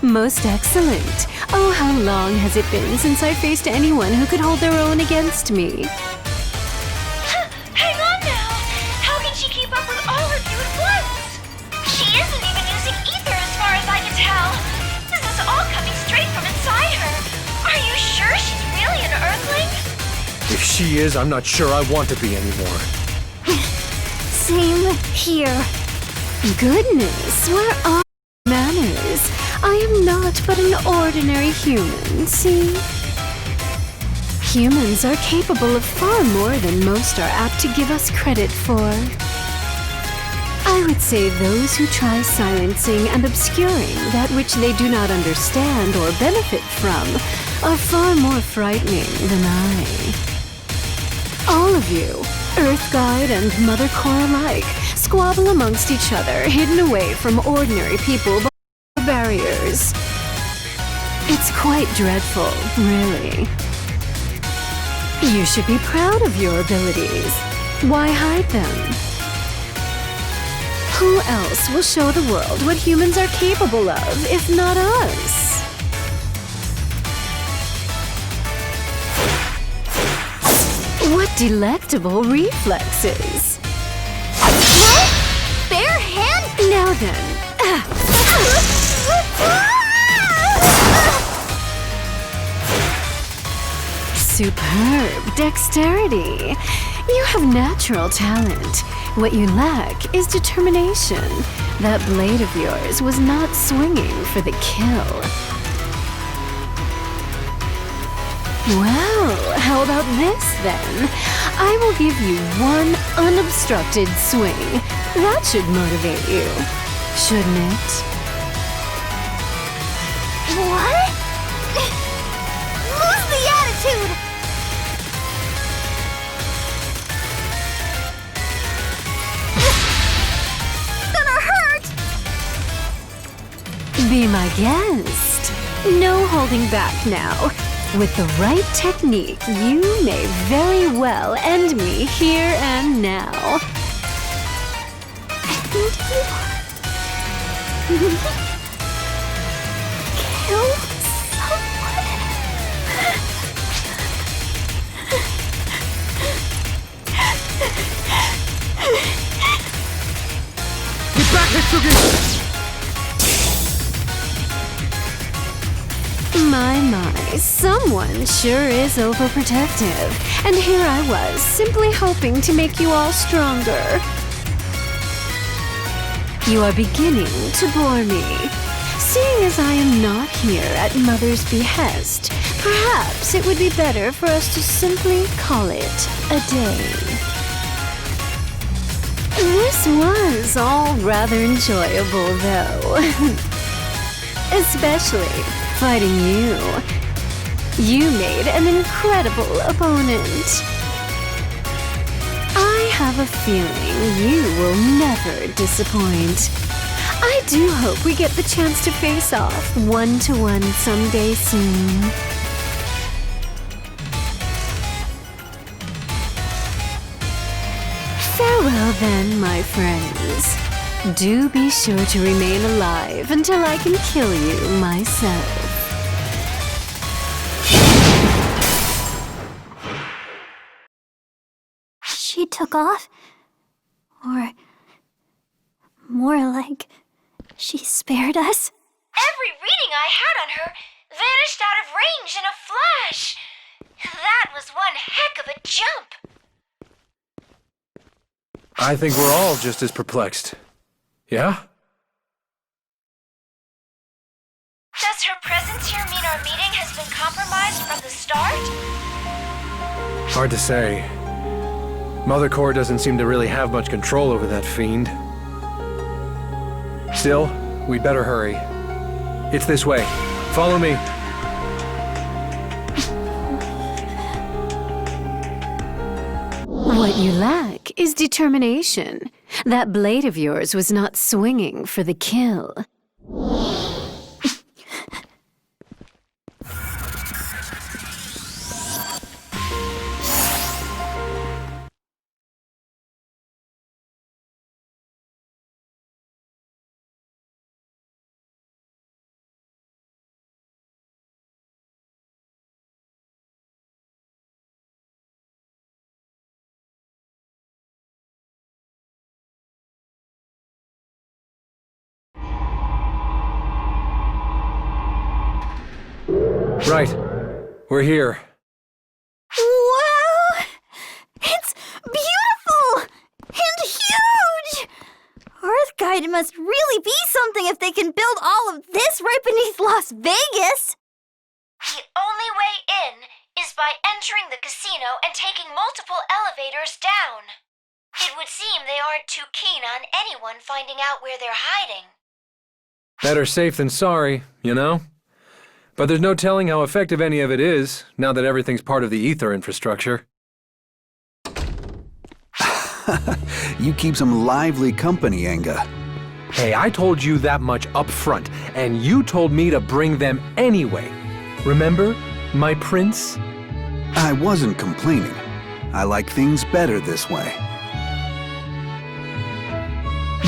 Speaker 2: Most excellent. Oh, how long has it been since I faced anyone who could hold their own against me?
Speaker 11: Hang on now! How can she keep up with all of you at once? She isn't even using ether as far as I can tell. This is all coming straight from inside her. Are you sure she's really an Earthling?
Speaker 5: If she is, I'm not sure I want to be anymore.
Speaker 11: Same here.
Speaker 2: Goodness, where are manners? I am not but an ordinary human, see? Humans are capable of far more than most are apt to give us credit for. I would say those who try silencing and obscuring that which they do not understand or benefit from are far more frightening than I. All of you, Earth Guide and Mother Core alike, squabble amongst each other, hidden away from ordinary people by barriers. It's quite dreadful, really. You should be proud of your abilities. Why hide them? Who else will show the world what humans are capable of, if not us? What delectable reflexes!
Speaker 11: What? Bare hand?
Speaker 2: Now then. Superb dexterity. You have natural talent. What you lack is determination. That blade of yours was not swinging for the kill. Well, how about this then? I will give you one unobstructed swing. That should motivate you, shouldn't it?
Speaker 11: What? Lose the attitude! Gonna hurt!
Speaker 2: Be my guest. No holding back now. With the right technique, you may very well end me here and now.
Speaker 11: Kill someone?
Speaker 5: Get back, Hitsugi!
Speaker 2: My, someone sure is overprotective. And here I was, simply hoping to make you all stronger. You are beginning to bore me. Seeing as I am not here at Mother's behest, perhaps it would be better for us to simply call it a day. This was all rather enjoyable, though. Especially fighting you. You made an incredible opponent. I have a feeling you will never disappoint. I do hope we get the chance to face off one-to-one someday soon. Farewell then, my friends. Do be sure to remain alive until I can kill you myself.
Speaker 11: She took off? Or more like she spared us? Every reading I had on her vanished out of range in a flash. That was one heck of a jump.
Speaker 5: I think we're all just as perplexed. Yeah?
Speaker 11: Does her presence here mean our meeting has been compromised from the start?
Speaker 5: Hard to say. Mother Core doesn't seem to really have much control over that fiend. Still, we'd better hurry. It's this way. Follow me.
Speaker 2: What you lack is determination. That blade of yours was not swinging for the kill.
Speaker 5: Right. We're here.
Speaker 11: Wow! It's beautiful! And huge! Earthguide must really be something if they can build all of this right beneath Las Vegas!
Speaker 3: The only way in is by entering the casino and taking multiple elevators down. It would seem they aren't too keen on anyone finding out where they're hiding.
Speaker 5: Better safe than sorry, you know? But there's no telling how effective any of it is, now that everything's part of the ether infrastructure.
Speaker 13: You keep some lively company, Enga.
Speaker 5: Hey, I told you that much up front, and you told me to bring them anyway. Remember, my prince?
Speaker 13: I wasn't complaining. I like things better this way.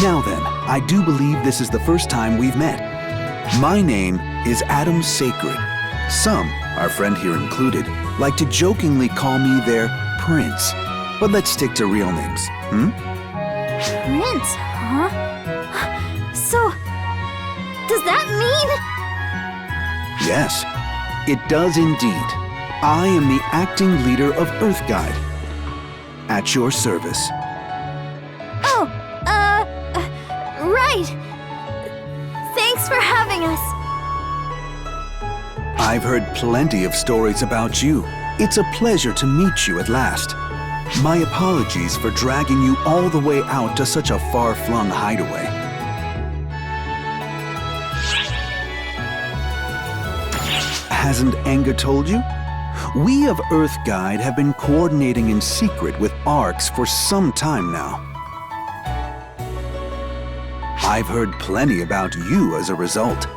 Speaker 13: Now then, I do believe this is the first time we've met. My name is Adam Sacred. Some, our friend here included, like to jokingly call me their prince. But let's stick to real names,
Speaker 11: Prince, huh? So, does that mean?
Speaker 13: Yes, it does indeed. I am the acting leader of Earthguide. At your service.
Speaker 11: Oh, right. Thanks for having us.
Speaker 13: I've heard plenty of stories about you. It's a pleasure to meet you at last. My apologies for dragging you all the way out to such a far-flung hideaway. Hasn't Enga told you? We of Earthguide have been coordinating in secret with ARX for some time now. I've heard plenty about you as a result.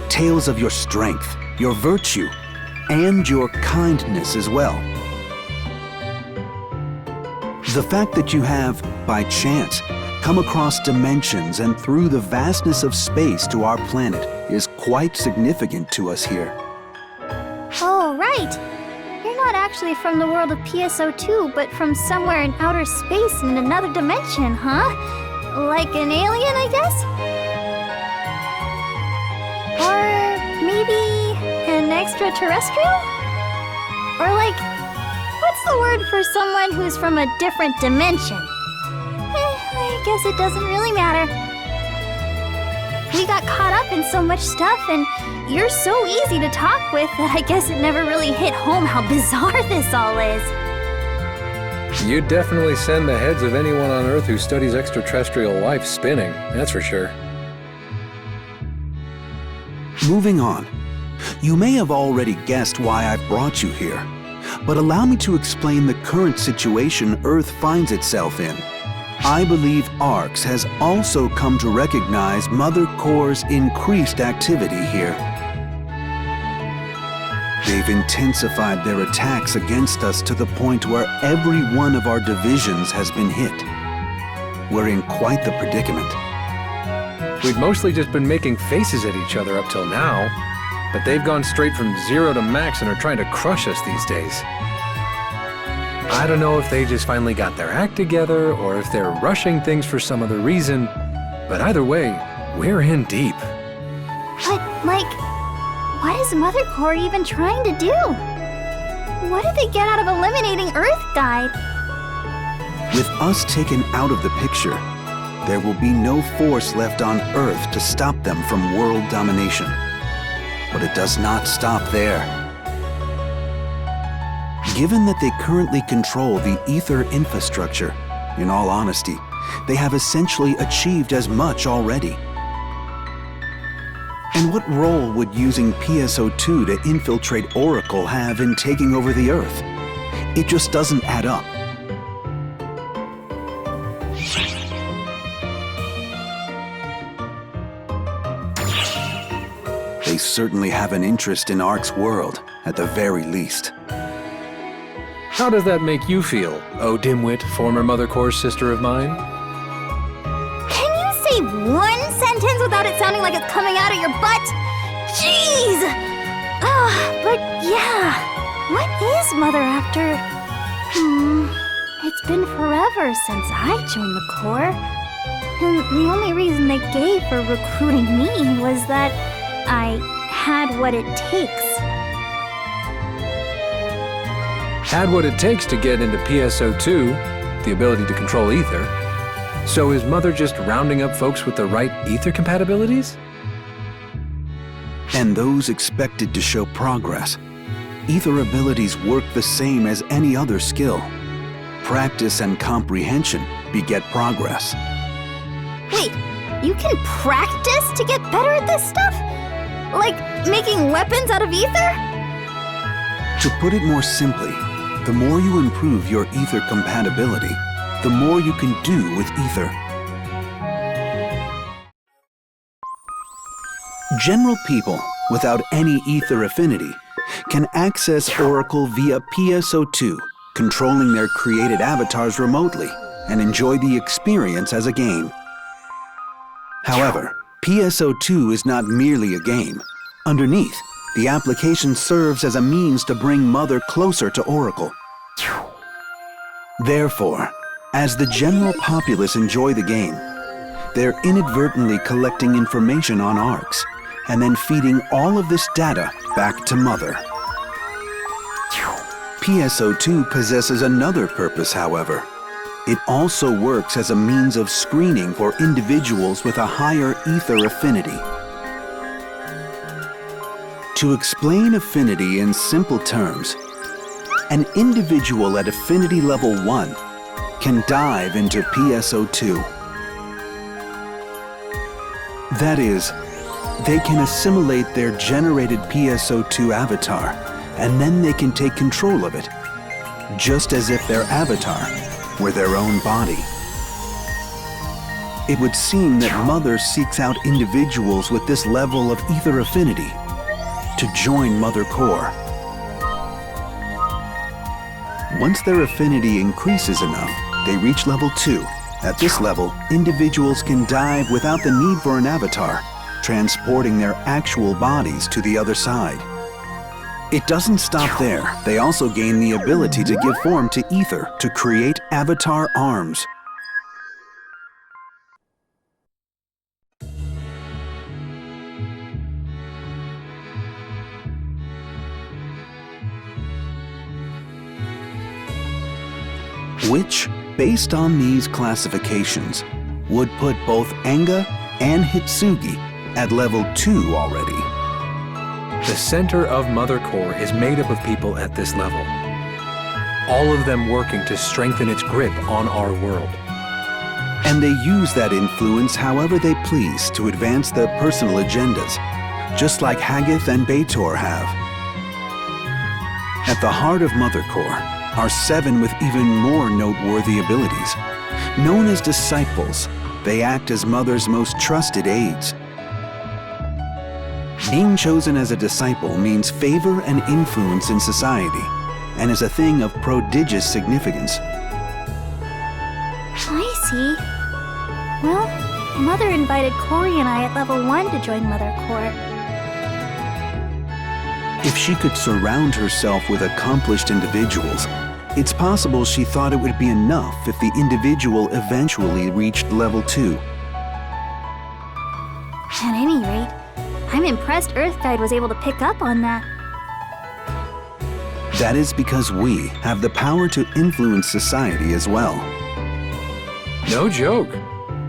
Speaker 13: Tales of your strength, your virtue, and your kindness as well. The fact that you have, by chance, come across dimensions and through the vastness of space to our planet is quite significant to us here.
Speaker 11: Oh, right. You're not actually from the world of PSO2, but from somewhere in outer space in another dimension, huh? Like an alien, I guess? Or maybe an extraterrestrial? Or like, what's the word for someone who's from a different dimension? I guess it doesn't really matter. We got caught up in so much stuff, and you're so easy to talk with that I guess it never really hit home how bizarre this all is.
Speaker 5: You'd definitely send the heads of anyone on Earth who studies extraterrestrial life spinning, that's for sure.
Speaker 13: Moving on. You may have already guessed why I've brought you here, but allow me to explain the current situation Earth finds itself in. I believe ARX has also come to recognize Mother Core's increased activity here. They've intensified their attacks against us to the point where every one of our divisions has been hit. We're in quite the predicament.
Speaker 5: We've mostly just been making faces at each other up till now, but they've gone straight from 0 to max and are trying to crush us these days. I don't know if they just finally got their act together or if they're rushing things for some other reason, but either way, we're in deep.
Speaker 11: But, like, what is Mother Core even trying to do? What did they get out of eliminating Earthguide?
Speaker 13: With us taken out of the picture, there will be no force left on Earth to stop them from world domination. But it does not stop there. Given that they currently control the ether infrastructure, in all honesty, they have essentially achieved as much already. And what role would using PSO2 to infiltrate Oracle have in taking over the Earth? It just doesn't add up. They certainly have an interest in ARC's world, at the very least.
Speaker 5: How does that make you feel, oh dimwit, former Mother Core's sister of mine?
Speaker 11: Can you say one sentence without it sounding like it's coming out of your butt? Jeez! But yeah, what is Mother after? It's been forever since I joined the Corps. And the only reason they gave for recruiting me was that I had what it takes.
Speaker 5: had what it takes to get into PSO2, the ability to control ether. So is Mother just rounding up folks with the right ether compatibilities?
Speaker 13: And those expected to show progress. Ether abilities work the same as any other skill. Practice and comprehension beget progress.
Speaker 11: Wait, you can practice to get better at this stuff? Like making weapons out of ether?
Speaker 13: To put it more simply, the more you improve your ether compatibility, the more you can do with ether. General people without any ether affinity can access Oracle via PSO2, controlling their created avatars remotely, and enjoy the experience as a game. However, PSO2 is not merely a game. Underneath, the application serves as a means to bring Mother closer to Oracle. Therefore, as the general populace enjoy the game, they're inadvertently collecting information on ARCs, and then feeding all of this data back to Mother. PSO2 possesses another purpose, however. It also works as a means of screening for individuals with a higher ether affinity. To explain affinity in simple terms, an individual at affinity level 1 can dive into PSO2. That is, they can assimilate their generated PSO2 avatar, and then they can take control of it, just as if their avatar were their own body. It would seem that Mother seeks out individuals with this level of ether affinity to join Mother Core. Once their affinity increases enough, they reach level 2. At this level, individuals can dive without the need for an avatar, transporting their actual bodies to the other side. It doesn't stop there. They also gain the ability to give form to ether to create avatar arms. Which, based on these classifications, would put both Enga and Hitsugi at level 2 already.
Speaker 5: The center of Mother Core is made up of people at this level, all of them working to strengthen its grip on our world.
Speaker 13: And they use that influence however they please to advance their personal agendas, just like Haggith and Beitor have. At the heart of Mother Core are 7 with even more noteworthy abilities. Known as disciples, they act as Mother's most trusted aides. Being chosen as a disciple means favor and influence in society, and is a thing of prodigious significance.
Speaker 11: I see. Well, Mother invited Corey and I at level 1 to join Mother Core.
Speaker 13: If she could surround herself with accomplished individuals, it's possible she thought it would be enough if the individual eventually reached level 2.
Speaker 11: At any rate, I'm impressed Earthguide was able to pick up on that.
Speaker 13: That is because we have the power to influence society as well.
Speaker 5: No joke.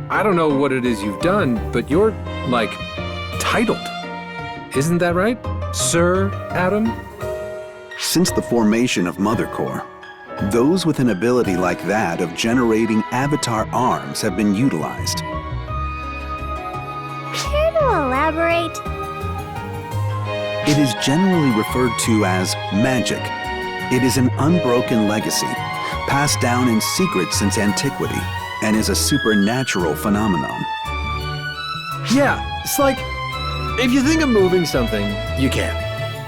Speaker 5: I don't know what it is you've done, but you're, like, titled. Isn't that right, Sir Adam?
Speaker 13: Since the formation of Mother Core, those with an ability like that of generating avatar arms have been utilized.
Speaker 11: Care to elaborate?
Speaker 13: It is generally referred to as magic. It is an unbroken legacy, passed down in secret since antiquity, and is a supernatural phenomenon.
Speaker 5: Yeah, it's like, if you think of moving something, you can.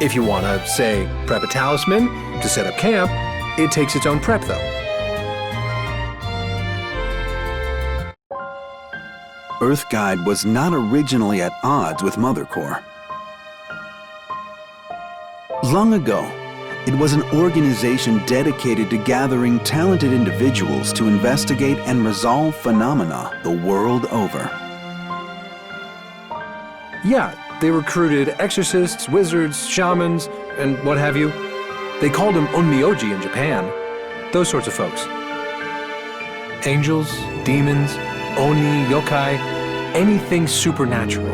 Speaker 5: If you want to, say, prep a talisman to set up camp, it takes its own prep, though.
Speaker 13: Earthguide was not originally at odds with Mother Core. Long ago, it was an organization dedicated to gathering talented individuals to investigate and resolve phenomena the world over.
Speaker 5: Yeah, they recruited exorcists, wizards, shamans, and what have you. They called them onmyoji in Japan. Those sorts of folks. Angels, demons, oni, yokai, anything supernatural.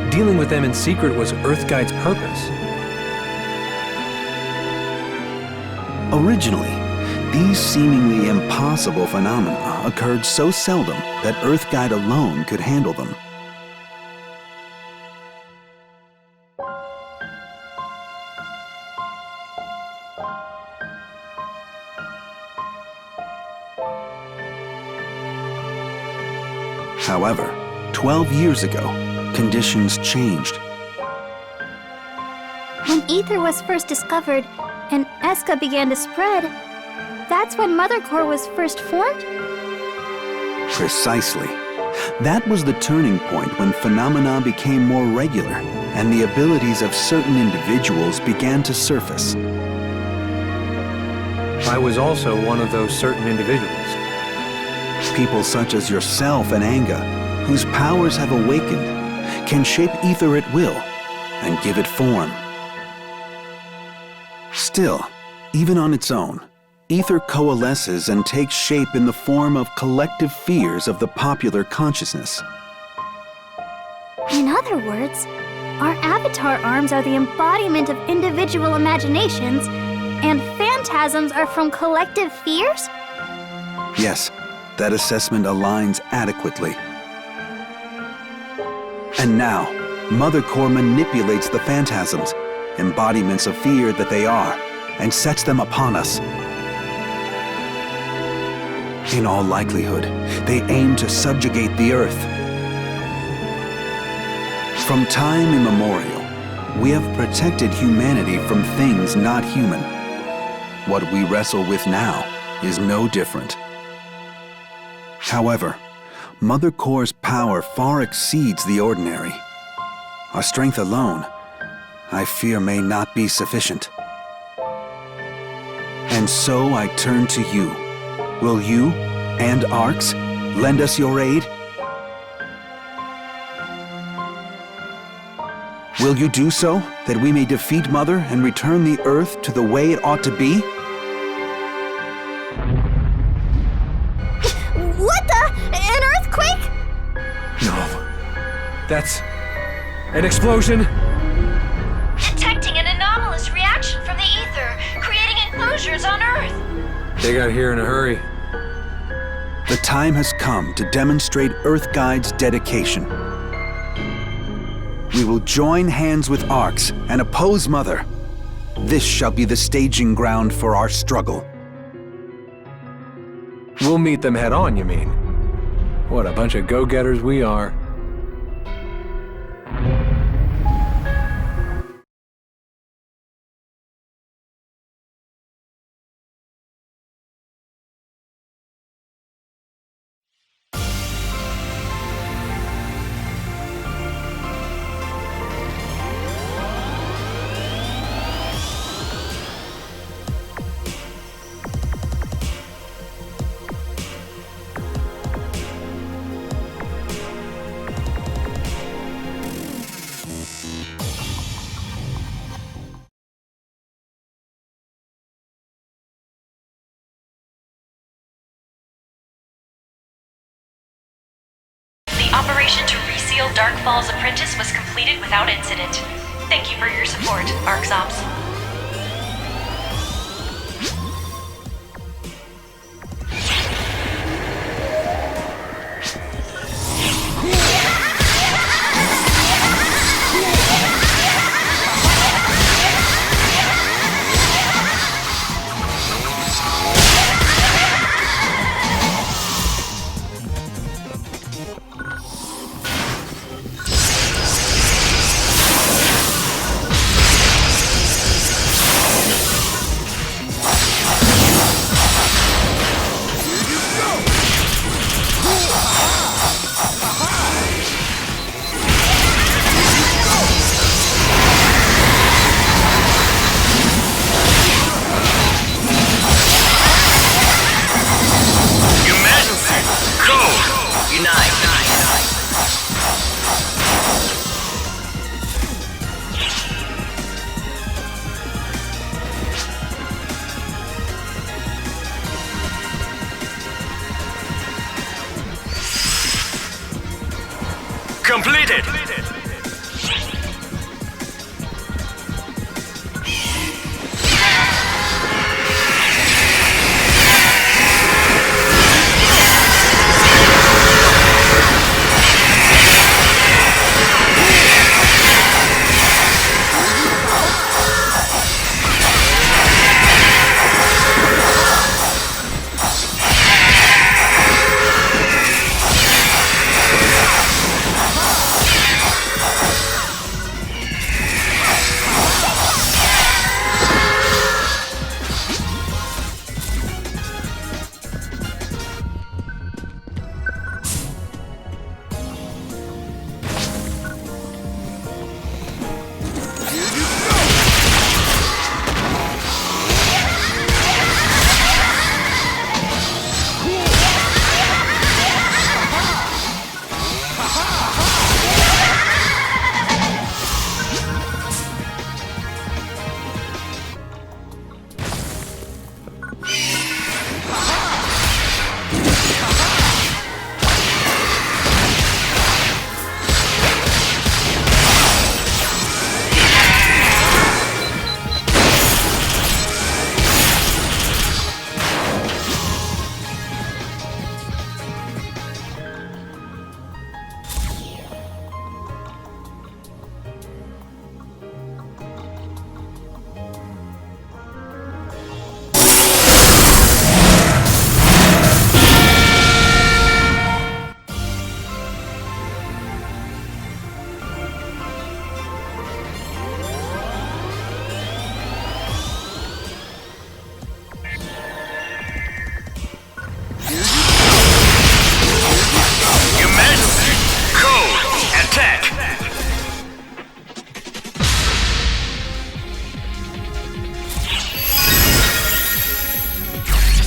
Speaker 5: Dealing with them in secret was Earthguide's purpose.
Speaker 13: Originally, these seemingly impossible phenomena occurred so seldom that Earthguide alone could handle them. However, 12 years ago, conditions changed.
Speaker 7: When ether was first discovered and Eska began to spread, that's when Mother Core was first formed?
Speaker 13: Precisely. That was the turning point when phenomena became more regular and the abilities of certain individuals began to surface.
Speaker 5: I was also one of those certain individuals.
Speaker 13: People such as yourself and Enga, whose powers have awakened, can shape ether at will and give it form. Still, even on its own, ether coalesces and takes shape in the form of collective fears of the popular consciousness.
Speaker 7: In other words, our avatar arms are the embodiment of individual imaginations, and phantasms are from collective fears?
Speaker 13: Yes, that assessment aligns adequately. And now, Mother Core manipulates the phantasms, embodiments of fear that they are, and sets them upon us. In all likelihood, they aim to subjugate the Earth. From time immemorial, we have protected humanity from things not human. What we wrestle with now is no different. However, Mother Core's power far exceeds the ordinary. Our strength alone, I fear, may not be sufficient. And so I turn to you. Will you and Arx lend us your aid? Will you do so, that we may defeat Mother and return the Earth to the way it ought to be?
Speaker 11: What the? An earthquake?
Speaker 5: No. That's an explosion.
Speaker 1: Detecting an anomalous reaction from the ether, creating enclosures on Earth.
Speaker 5: They got here in a hurry.
Speaker 13: The time has come to demonstrate Earthguide's dedication. We will join hands with Arx and oppose Mother. This shall be the staging ground for our struggle.
Speaker 5: We'll meet them head on, you mean? What a bunch of go-getters we are.
Speaker 1: Operation to reseal Dark Falls Apprentice was completed without incident. Thank you for your support, ArcSops.
Speaker 12: Completed!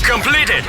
Speaker 12: Completed!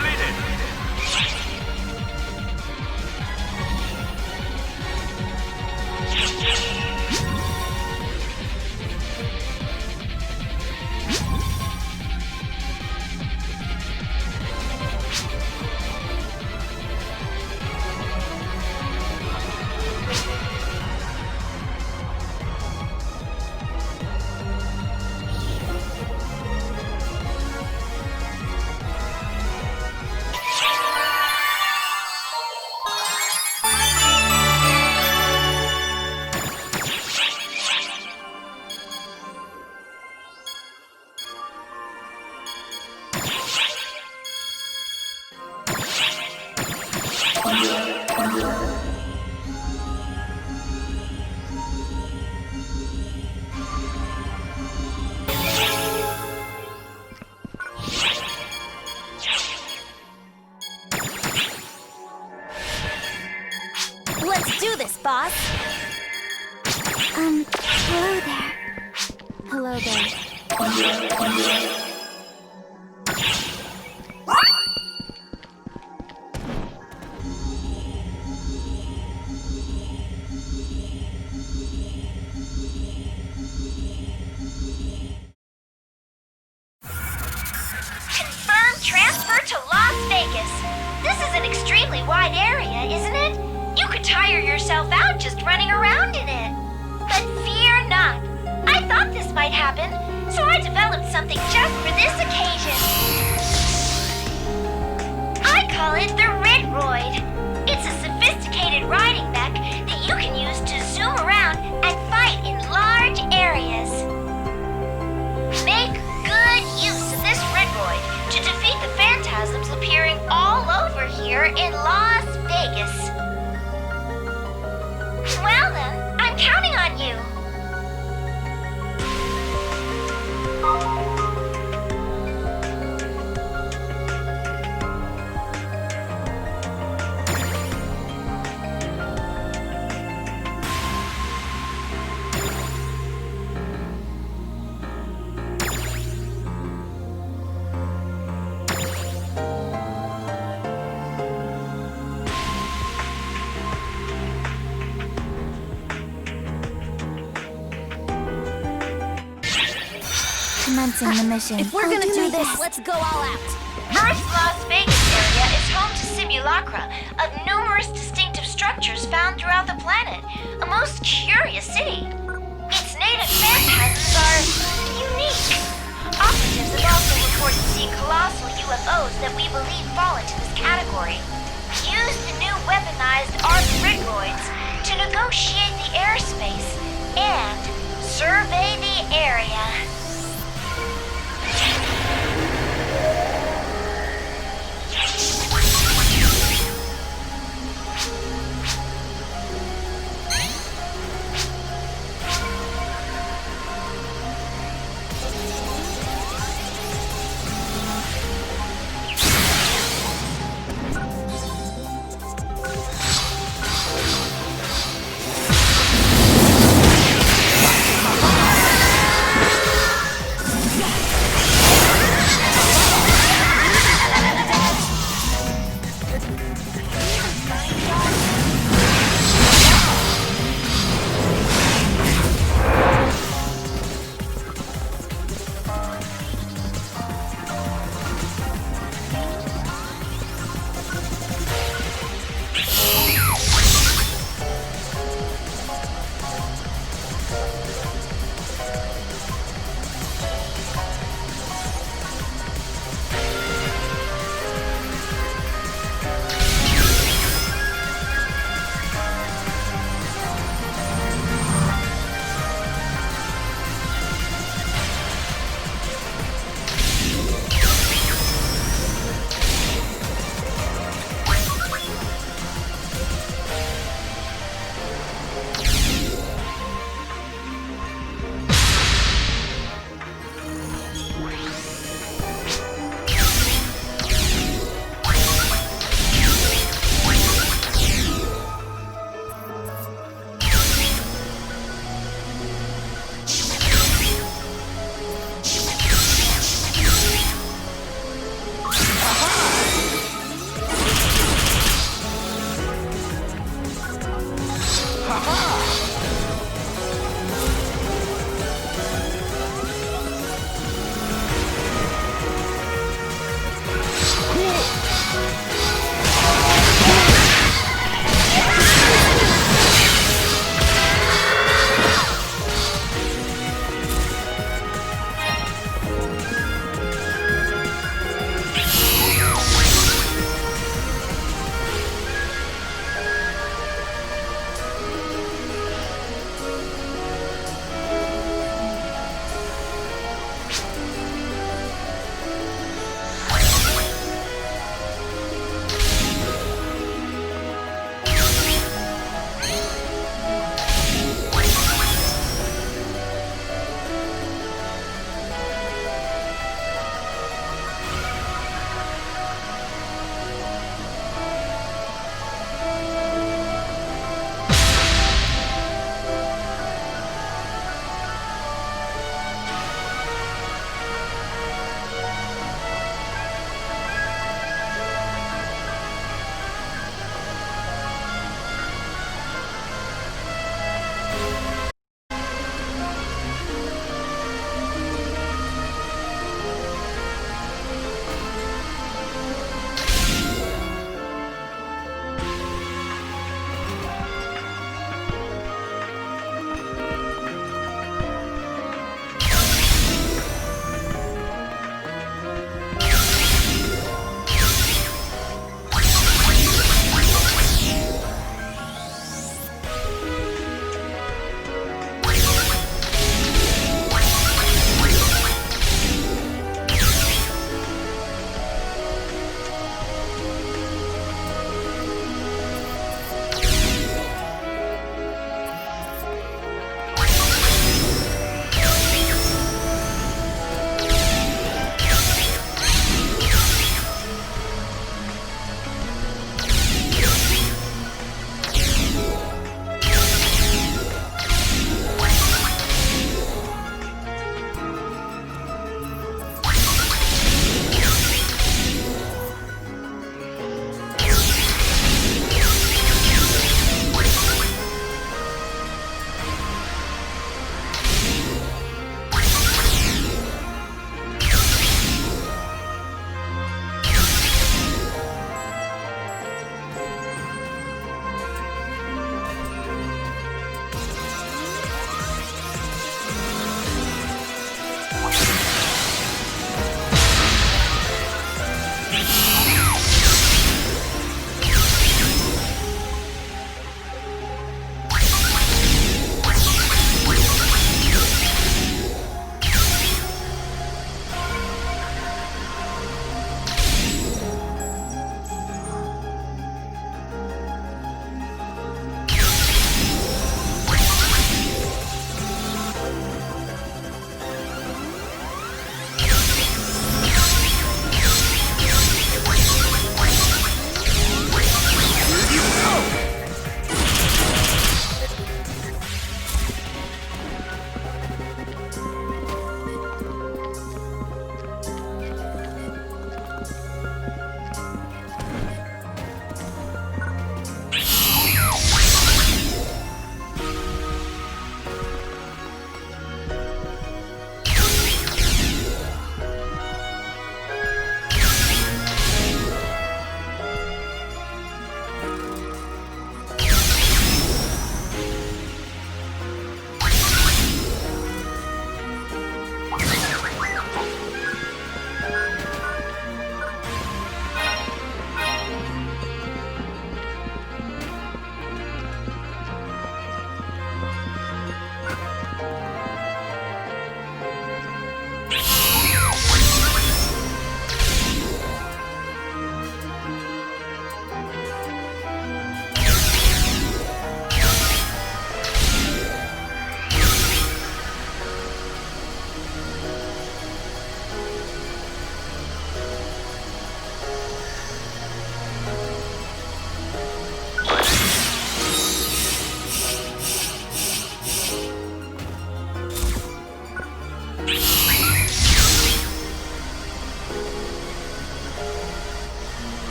Speaker 11: Let's do this, boss!
Speaker 7: Hello there. Hello there.
Speaker 3: Confirmed transfer to Las Vegas. This is an extremely wide area, isn't it? You could tire yourself out just running around in it. But fear not. I thought this might happen, so I developed something just for this occasion. I call it the Ridroid. It's a sophisticated riding mech that you can use to zoom around and fight in large areas. Make good use of this Ridroid to defeat the phantasms appearing all over here in Las Vegas. Well then, I'm counting on you.
Speaker 8: Commencing the mission.
Speaker 11: If we're gonna do this, let's go all out.
Speaker 3: Earth's Las Vegas area is home to simulacra of numerous distinctive structures found throughout about the planet. A most curious city. Its native phantasms are unique. Operatives have also reported seeing colossal UFOs that we believe fall into this category. Use the new weaponized arc rigoids to negotiate the airspace and survey the area.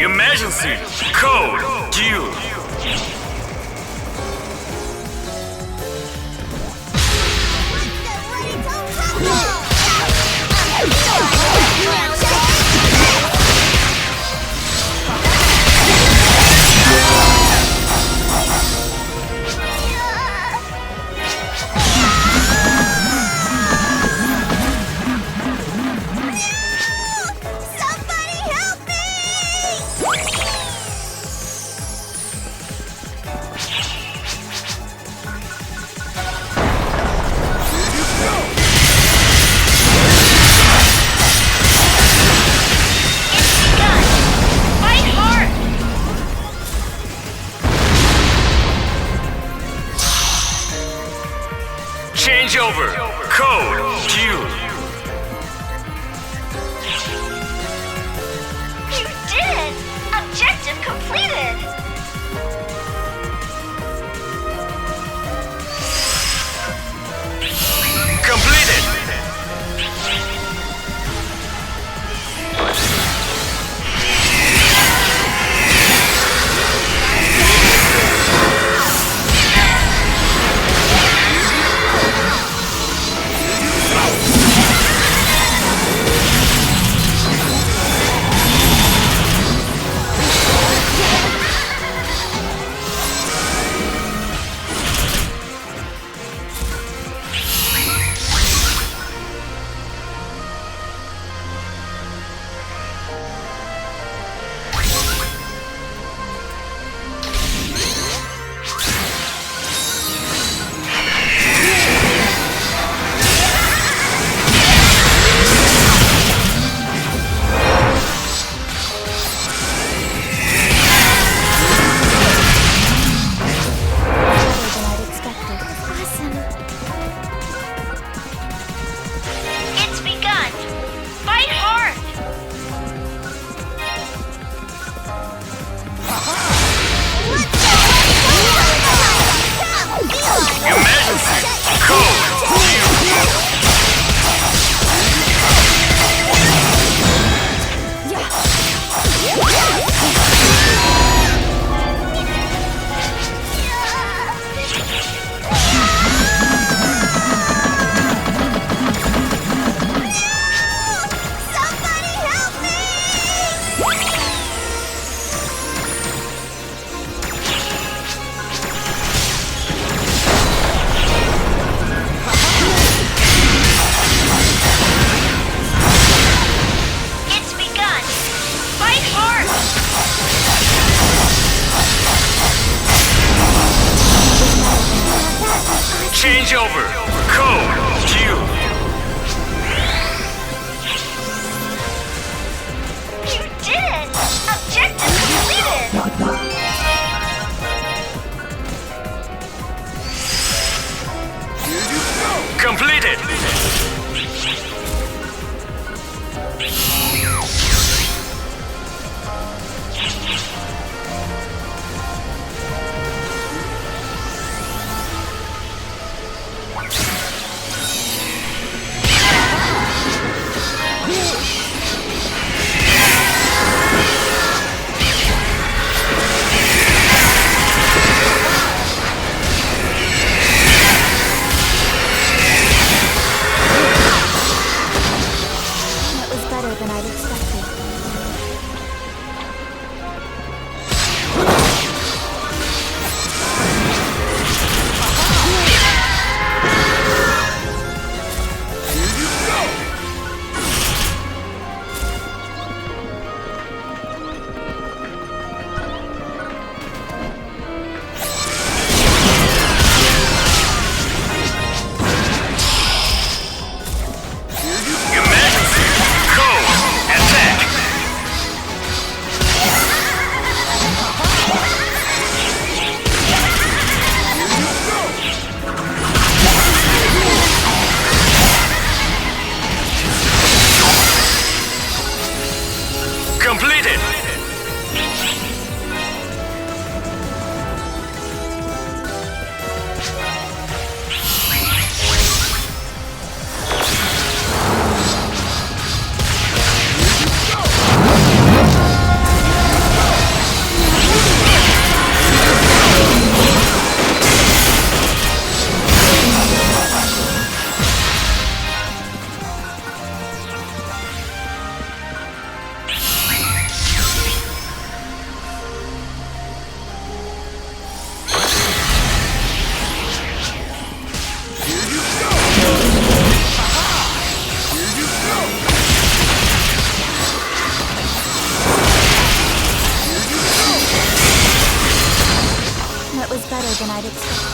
Speaker 12: Emergency! Code due! Change over. Code due.
Speaker 11: You did it! Objective completed!
Speaker 12: Completed. Change over. Code due.
Speaker 11: You did it! Objective completed!
Speaker 12: Completed. Completed.
Speaker 7: than I'd expected.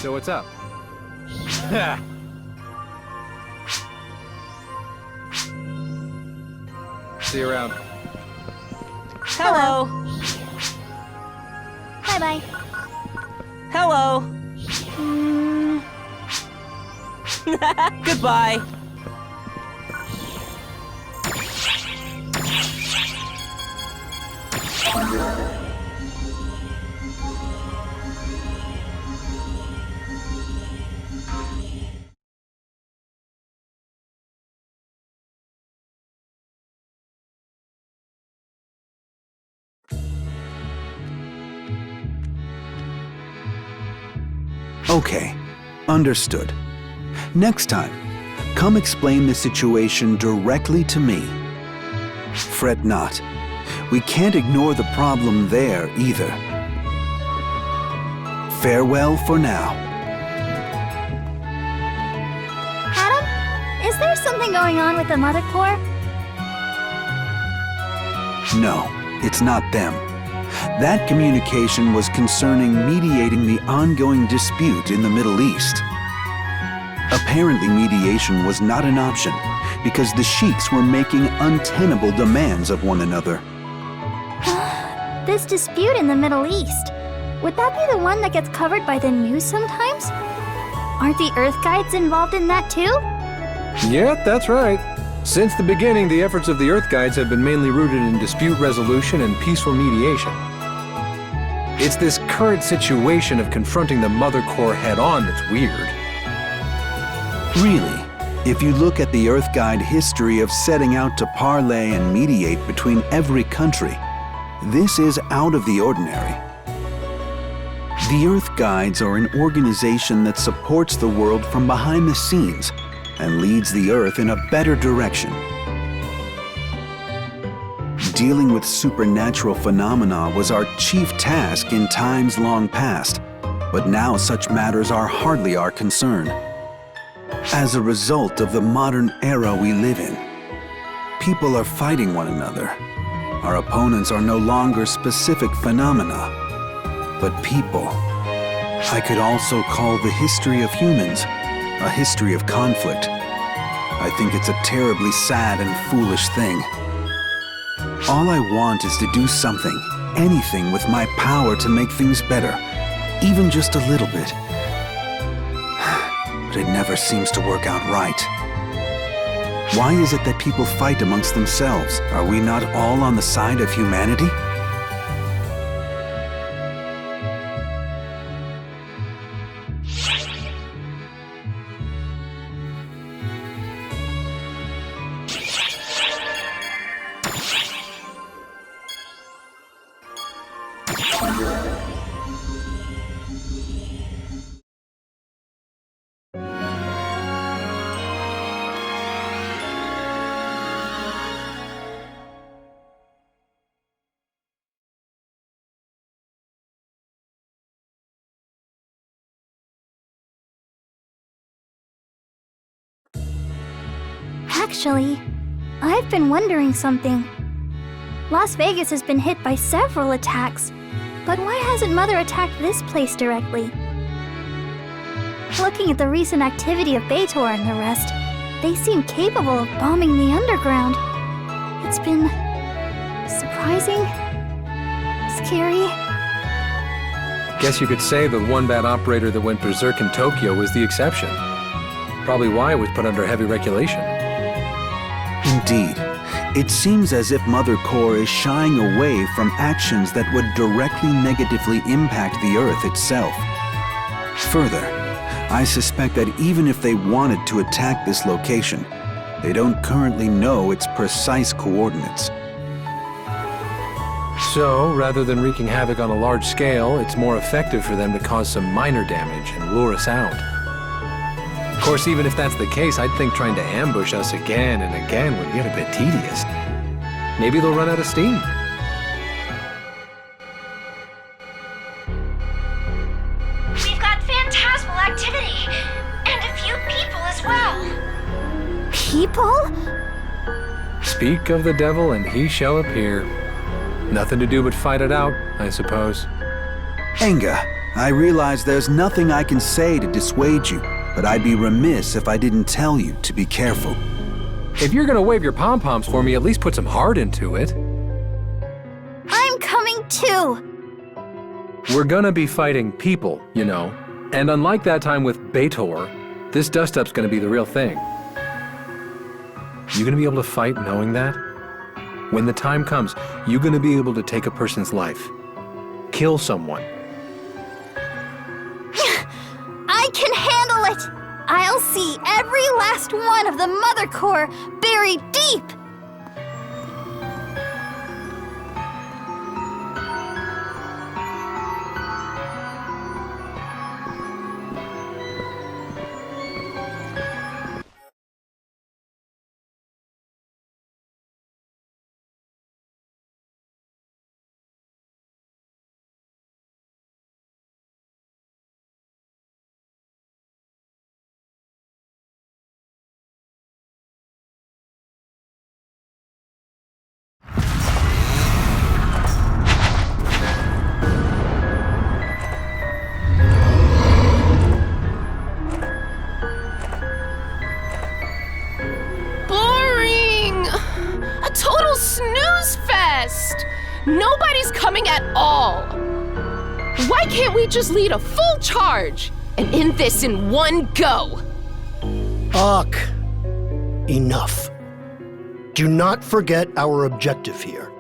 Speaker 5: So what's up? See you around.
Speaker 4: Hello.
Speaker 7: Bye-bye.
Speaker 4: Hello. Goodbye.
Speaker 13: Okay, understood. Next time, come explain the situation directly to me. Fret not. We can't ignore the problem there either. Farewell for now.
Speaker 7: Adam, is there something going on with the Mother Core?
Speaker 13: No, it's not them. That communication was concerning mediating the ongoing dispute in the Middle East. Apparently, mediation was not an option because the sheiks were making untenable demands of one another.
Speaker 7: This dispute in the Middle East, would that be the one that gets covered by the news sometimes? Aren't the Earth Guides involved in that too?
Speaker 5: Yep, that's right. Since the beginning, the efforts of the Earth Guides have been mainly rooted in dispute resolution and peaceful mediation. It's this current situation of confronting the Mother Core head-on that's weird.
Speaker 13: Really, if you look at the Earth Guide history of setting out to parley and mediate between every country, this is out of the ordinary. The Earth Guides are an organization that supports the world from behind the scenes and leads the Earth in a better direction. Dealing with supernatural phenomena was our chief task in times long past, but now such matters are hardly our concern. As a result of the modern era we live in, people are fighting one another. Our opponents are no longer specific phenomena, but people. I could also call the history of humans a history of conflict. I think it's a terribly sad and foolish thing. All I want is to do something, anything with my power to make things better, even just a little bit. But it never seems to work out right. Why is it that people fight amongst themselves? Are we not all on the side of humanity?
Speaker 7: Actually, I've been wondering something. Las Vegas has been hit by several attacks, but why hasn't Mother attacked this place directly? Looking at the recent activity of Beitor and the rest, they seem capable of bombing the underground. It's been surprising, scary.
Speaker 5: Guess you could say the one bad operator that went berserk in Tokyo was the exception. Probably why it was put under heavy regulation.
Speaker 13: Indeed. It seems as if Mother Core is shying away from actions that would directly negatively impact the Earth itself. Further, I suspect that even if they wanted to attack this location, they don't currently know its precise coordinates.
Speaker 5: So, rather than wreaking havoc on a large scale, it's more effective for them to cause some minor damage and lure us out. Of course, even if that's the case, I'd think trying to ambush us again and again would get a bit tedious. Maybe they'll run out of steam.
Speaker 1: We've got phantasmal activity, and a few people as well.
Speaker 7: People?
Speaker 5: Speak of the devil and he shall appear. Nothing to do but fight it out, I suppose.
Speaker 13: Enga, I realize there's nothing I can say to dissuade you, but I'd be remiss if I didn't tell you to be careful.
Speaker 5: If you're gonna wave your pom-poms for me, at least put some heart into it.
Speaker 7: I'm coming too!
Speaker 5: We're gonna be fighting people, you know. And unlike that time with Beitor, this dust-up's gonna be the real thing. You gonna be able to fight knowing that? When the time comes, you gonna be able to take a person's life. Kill someone.
Speaker 7: I can handle it! I'll see every last one of the Mother Core buried deep!
Speaker 14: rest. Nobody's coming at all. Why can't we just lead a full charge and end this in one go?
Speaker 15: Enough. Do not forget our objective here.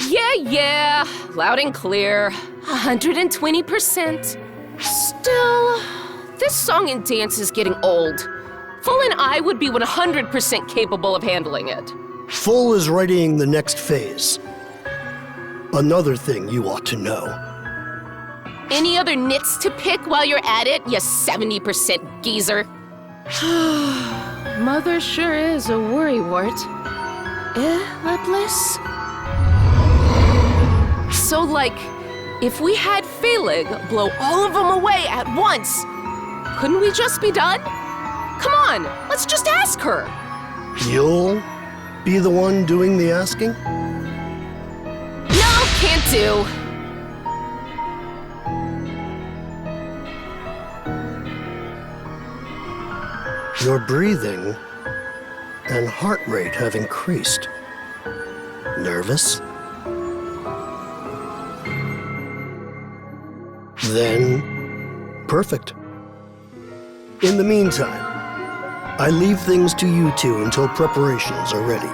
Speaker 14: Yeah, loud and clear. 120%. Still, this song and dance is getting old. Full and I would be 100% capable of handling it.
Speaker 15: Full is readying the next phase. Another thing you ought to know.
Speaker 14: Any other nits to pick while you're at it, you 70% geezer? Mother sure is a worrywart. Lepless? So, if we had Felig blow all of them away at once, couldn't we just be done? Come on, let's just ask her.
Speaker 15: You'll be the one doing the asking?
Speaker 14: No, can't do.
Speaker 15: Your breathing and heart rate have increased. Nervous? Then, perfect. In the meantime, I leave things to you two until preparations are ready.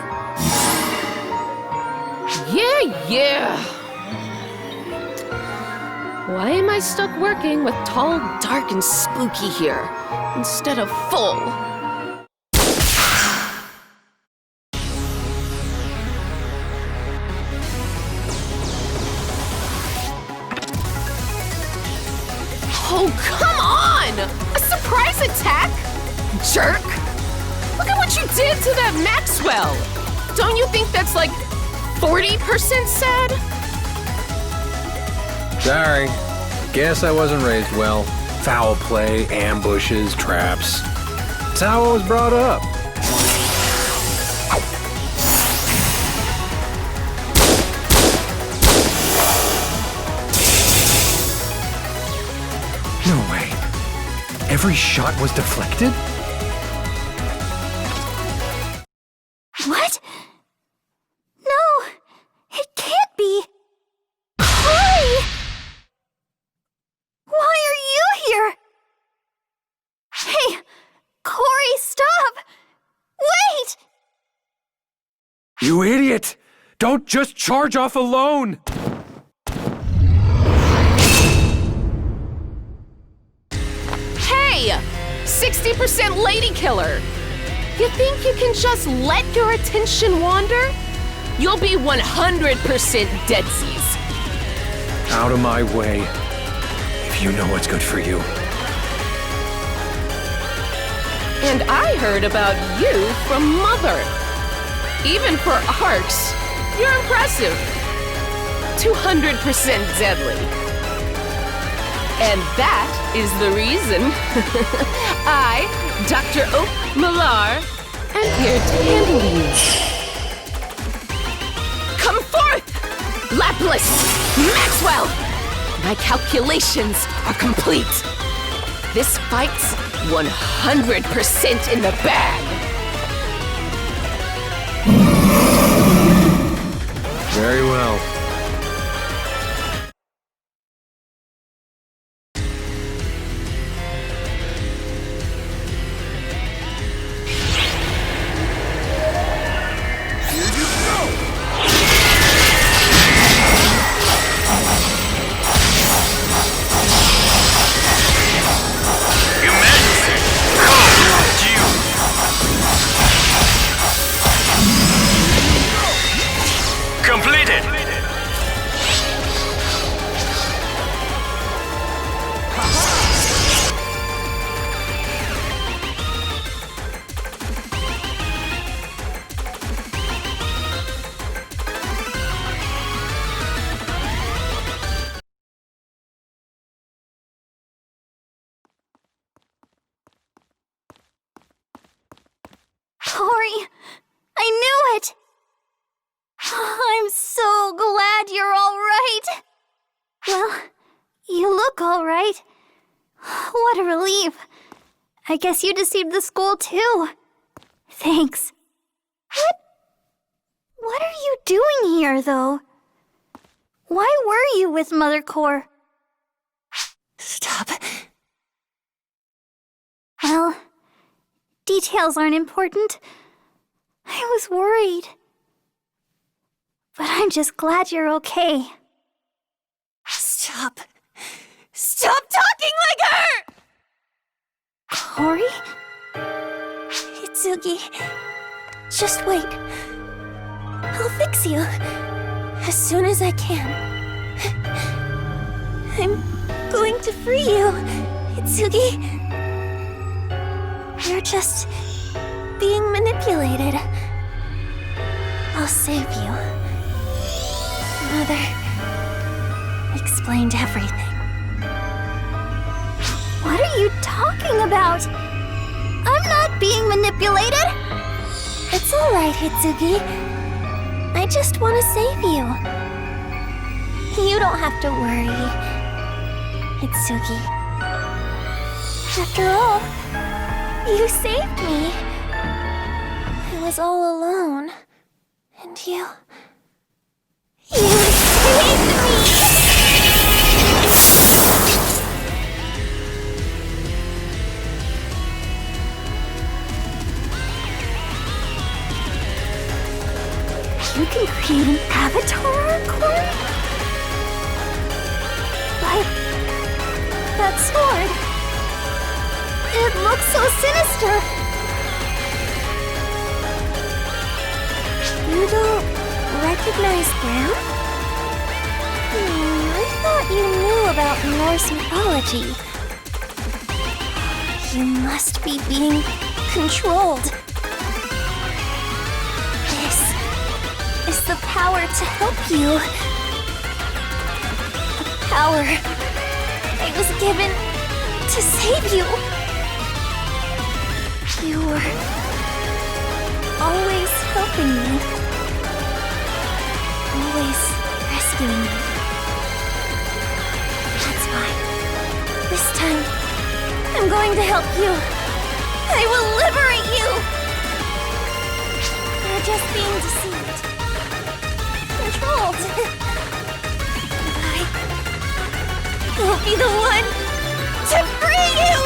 Speaker 14: Yeah. Why am I stuck working with tall, dark, and spooky here instead of full? Oh, come on! A surprise attack? Jerk! Look at what you did to that Maxwell! Don't you think that's 40% sad?
Speaker 5: Sorry. Guess I wasn't raised well. Foul play, ambushes, traps. That's how I was brought up. No way. Every shot was deflected?
Speaker 11: What? No, it can't be. Corey! Why are you here? Hey, Corey, stop! Wait!
Speaker 5: You idiot! Don't just charge off alone!
Speaker 14: Hey! 60% lady killer! You think you can just let your attention wander? You'll be 100% deadsies.
Speaker 5: Out of my way. If you know what's good for you.
Speaker 14: And I heard about you from Mother. Even for arcs, you're impressive. 200% deadly. And that is the reason I, Dr. Oak Millar, am here to handle you. Come forth, Laplace, Maxwell! My calculations are complete. This fight's 100% in the bag.
Speaker 5: Very well.
Speaker 12: Completed!
Speaker 11: Corey, I knew it! I'm so glad you're all right. Well, you look all right. What a relief. I guess you deceived the school too. Thanks. What are you doing here, though? Why were you with Mother Core?
Speaker 3: Stop.
Speaker 11: Well, details aren't important. I was worried. But I'm just glad you're okay.
Speaker 3: Stop. Stop talking like her!
Speaker 11: Cory?
Speaker 3: Hitsugi, just wait. I'll fix you. As soon as I can. I'm going to free you, Hitsugi. You're just being manipulated. I'll save you. Mother explained everything.
Speaker 11: What are you talking about? I'm not being manipulated!
Speaker 3: It's alright, Hitsugi. I just want to save you. You don't have to worry, Hitsugi. After all, you saved me. I was all alone. And you saved me!
Speaker 11: You can create an avatar, Cory? But that sword, it looks so sinister.
Speaker 3: You don't recognize them? I thought you knew about Norse mythology. You must be being controlled. This is the power to help you. The power I was given to save you. You were always helping me. Always rescuing me. That's why. This time, I'm going to help you. I will liberate you! You're just being deceived. Controlled. I will be the one to free you!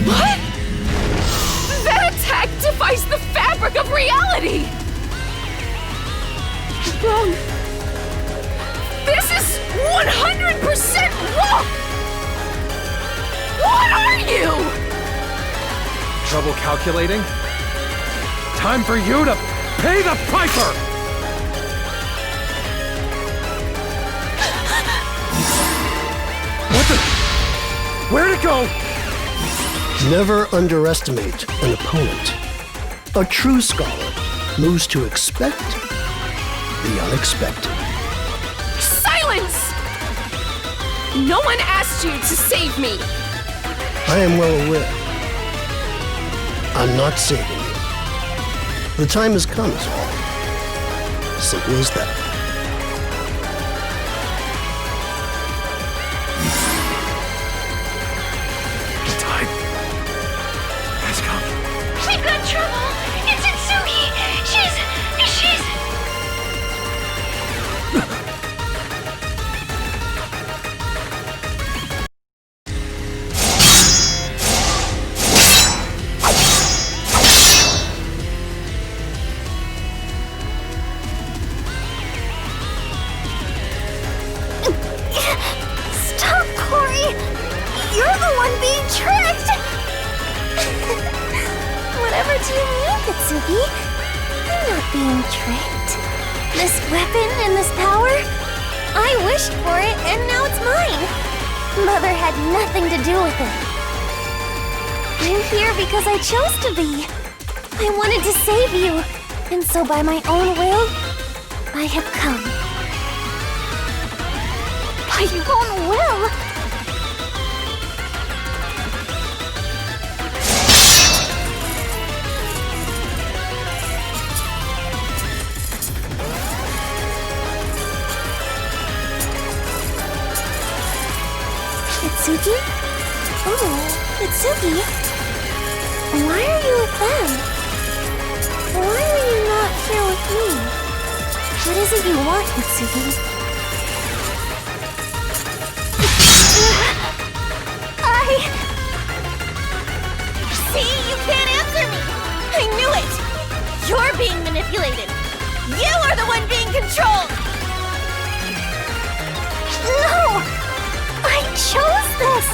Speaker 14: What? That attack defies the fabric of reality! Wrong. This is 100% wrong! What are you?
Speaker 5: Trouble calculating? Time for you to pay the piper! What the? Where'd it go?
Speaker 15: Never underestimate an opponent. A true scholar knows to expect the unexpected.
Speaker 14: Silence! No one asked you to save me.
Speaker 15: I am well aware. I'm not saving you. The time has come, is all. Simple as that.
Speaker 1: We've got trouble! It's Itsuki! She's...
Speaker 3: Stop, Cory! You're the one being tricked! Whatever do you mean, Hitsugi? I'm not being tricked. This weapon and this power? I wished for it, and now it's mine. Mother had nothing to do with it. I'm here because I chose to be. I wanted to save you, and so by my own will, I have come.
Speaker 11: My own will!
Speaker 3: Itsuki? Oh, Itsuki? Why are you with them? Why are you not here with me? What is it you want, Itsuki?
Speaker 11: See, you can't answer me! I knew it! You're being manipulated! You are the one being controlled! No! I chose this!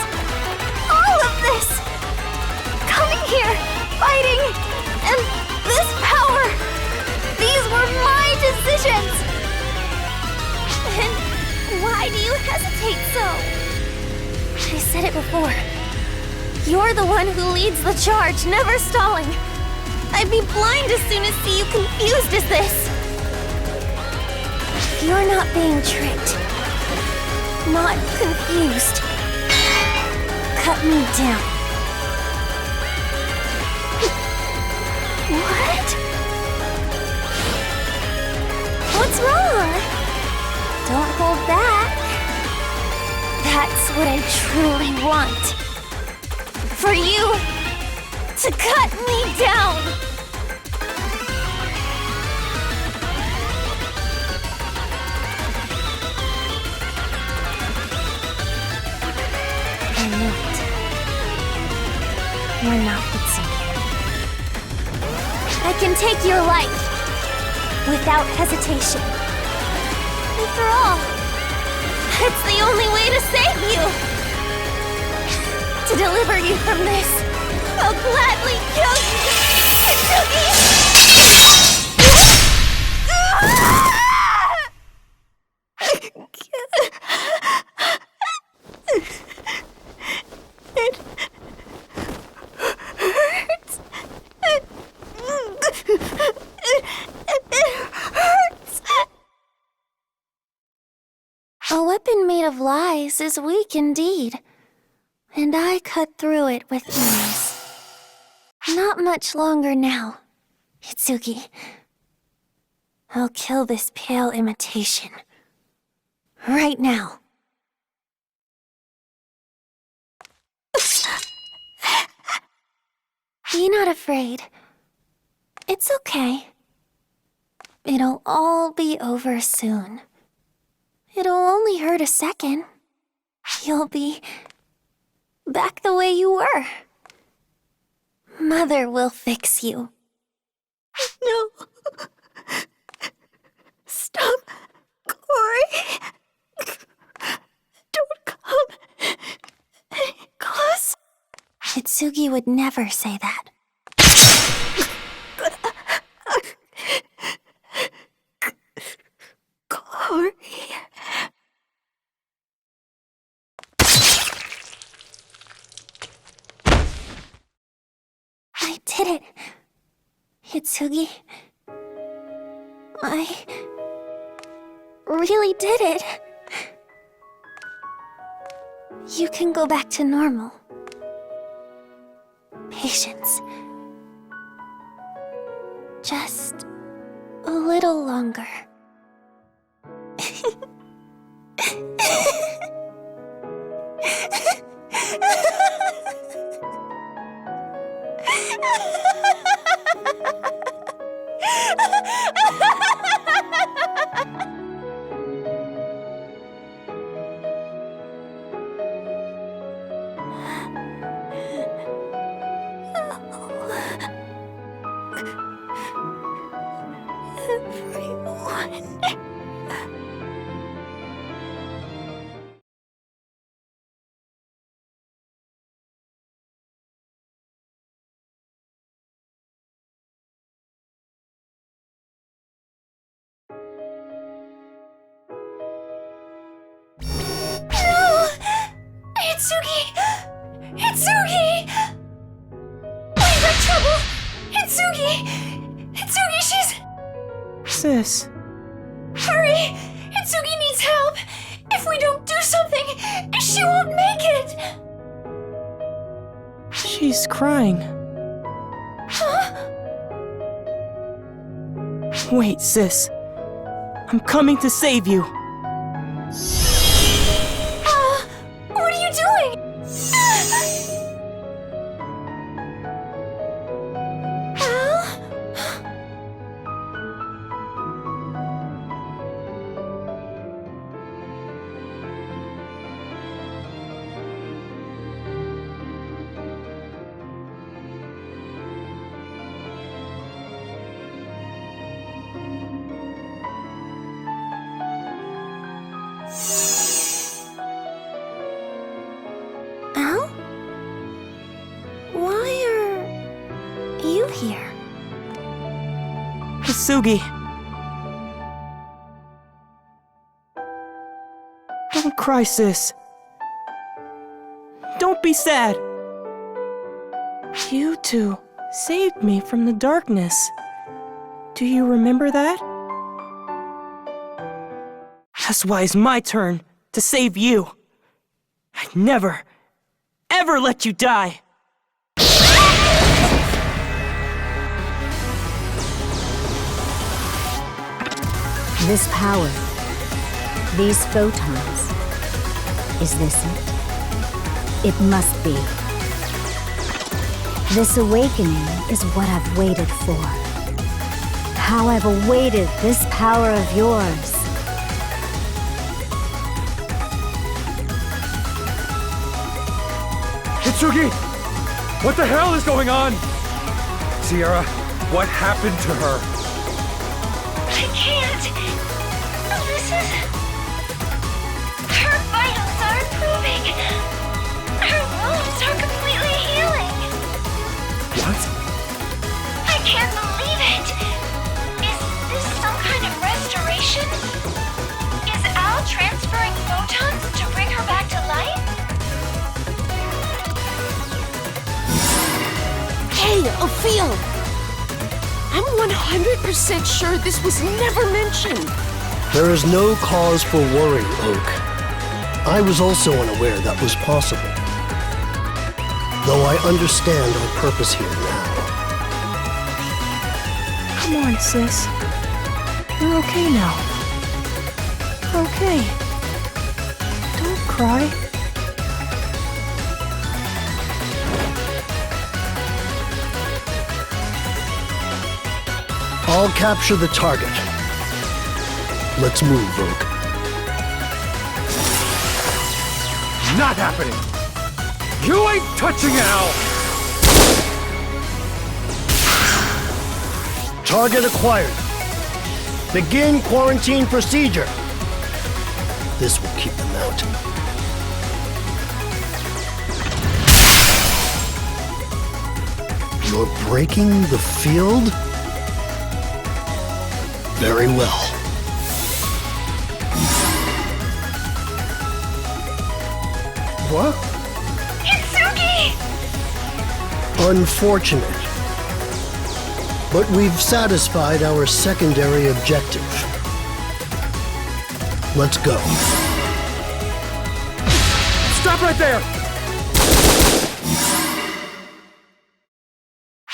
Speaker 11: All of this! Coming here, fighting, and this power! These were my decisions! And why do you hesitate so?
Speaker 3: I said it before. You're the one who leads the charge, never stalling.
Speaker 11: I'd be blind as soon as see you confused as this.
Speaker 3: You're not being tricked. Not confused. Cut me down. What? What's wrong? Don't hold back. That's what I truly want. For you to cut me down. I knew it. You're not Itsuki. I can take your life without hesitation. After all, it's the only way to save you. To deliver you from this, I'll gladly kill you, Itsuki! It hurts. It hurts. A weapon made of lies is weak indeed. And I cut through it with ease. Not much longer now, Itsuki. I'll kill this pale imitation. Right now. Be not afraid. It's okay. It'll all be over soon. It'll only hurt a second. You'll be back the way you were. Mother will fix you.
Speaker 11: No. Stop, Corey. Don't come any close.
Speaker 3: Itsuki would never say that.
Speaker 11: Corey.
Speaker 3: I did it. Itsuki. I really did it. You can go back to normal. Patience. Just a little longer. Itsuki! Itsuki! We've got trouble! Itsuki! Itsuki, she's...
Speaker 4: Sis.
Speaker 3: Hurry! Itsuki needs help! If we don't do something...
Speaker 4: She's crying. Wait, sis. I'm coming to save you.
Speaker 3: What are you doing? Al? Why are you here?
Speaker 4: Hisugi. Don't cry, sis. Don't be sad. You two saved me from the darkness. Do you remember that? That's why it's my turn to save you. I'd never, ever let you die.
Speaker 2: This power, these photons, is this it? It must be. This awakening is what I've waited for. How I've awaited this power of yours.
Speaker 5: Hitsugi! What the hell is going on? Sierra, what happened to her?
Speaker 3: I can't. This is... Her vitals are improving. Her wounds are completely healing.
Speaker 5: What?
Speaker 3: I can't believe it. Is this some kind of restoration? Is Al transferring photons to bring her back to life?
Speaker 14: Hey, Ophiel! I'm 100% sure this was never mentioned.
Speaker 15: There is no cause for worry, Oak. I was also unaware that was possible. Though I understand our purpose here now.
Speaker 4: Come on, sis. You're okay now. You're okay. Don't cry.
Speaker 15: I'll capture the target. Let's move, Oak.
Speaker 5: Not happening! You ain't touching Al!
Speaker 15: Target acquired. Begin quarantine procedure. This will keep them out. You're breaking the field? Very well.
Speaker 5: What?
Speaker 3: Hitsugi!
Speaker 15: Unfortunate. But we've satisfied our secondary objective. Let's go.
Speaker 5: Stop right there!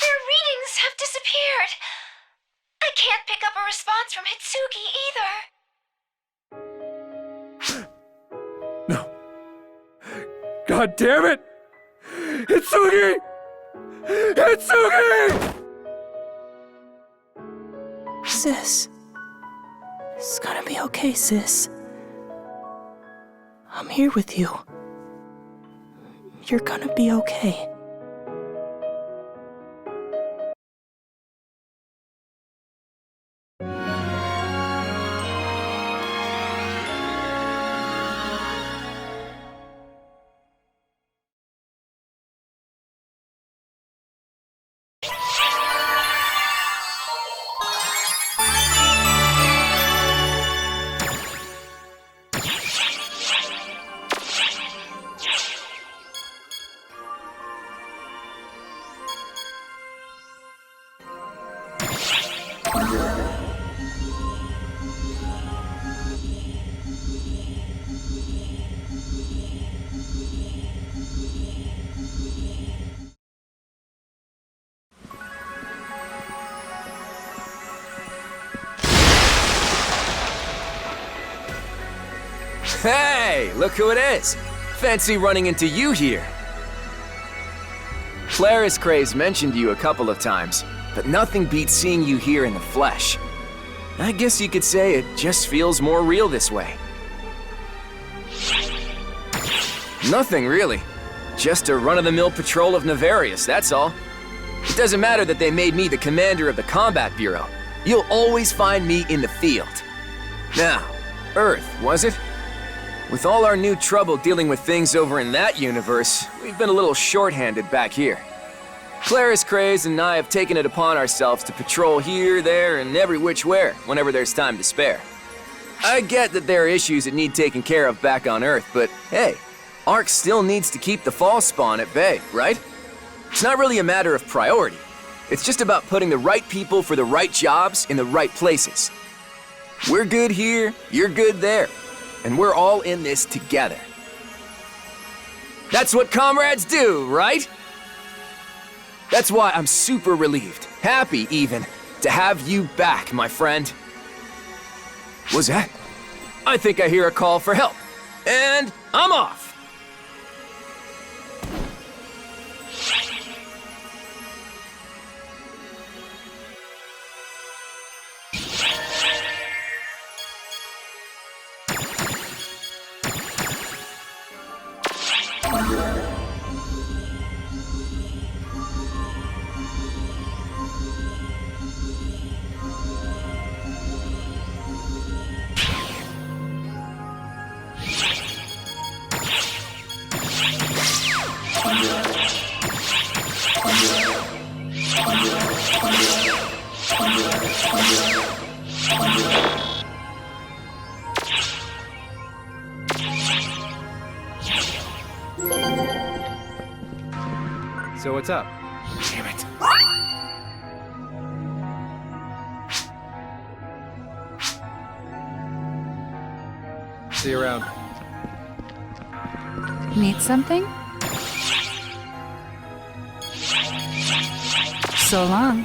Speaker 3: Their readings have disappeared. I can't pick up a response from Hitsugi either.
Speaker 5: No. God damn it! Hitsugi! Hitsugi!
Speaker 4: Sis. It's gonna be okay, sis. I'm here with you. You're gonna be okay.
Speaker 16: Hey, look who it is. Fancy running into you here. Claris Craze mentioned you a couple of times, but nothing beats seeing you here in the flesh. I guess you could say it just feels more real this way. Nothing, really. Just a run-of-the-mill patrol of Navarius, that's all. It doesn't matter that they made me the commander of the Combat Bureau. You'll always find me in the field. Now, Earth, was it? With all our new trouble dealing with things over in that universe, we've been a little short-handed back here. Claris Craze and I have taken it upon ourselves to patrol here, there, and every which where, whenever there's time to spare. I get that there are issues that need taken care of back on Earth, but hey, Ark still needs to keep the fall spawn at bay, right? It's not really a matter of priority. It's just about putting the right people for the right jobs in the right places. We're good here, you're good there. And we're all in this together. That's what comrades do, right? That's why I'm super relieved, happy even, to have you back, my friend. What's that? I think I hear a call for help. And I'm off!
Speaker 5: So what's up?
Speaker 16: Damn it.
Speaker 5: See you around.
Speaker 9: Need something? So long.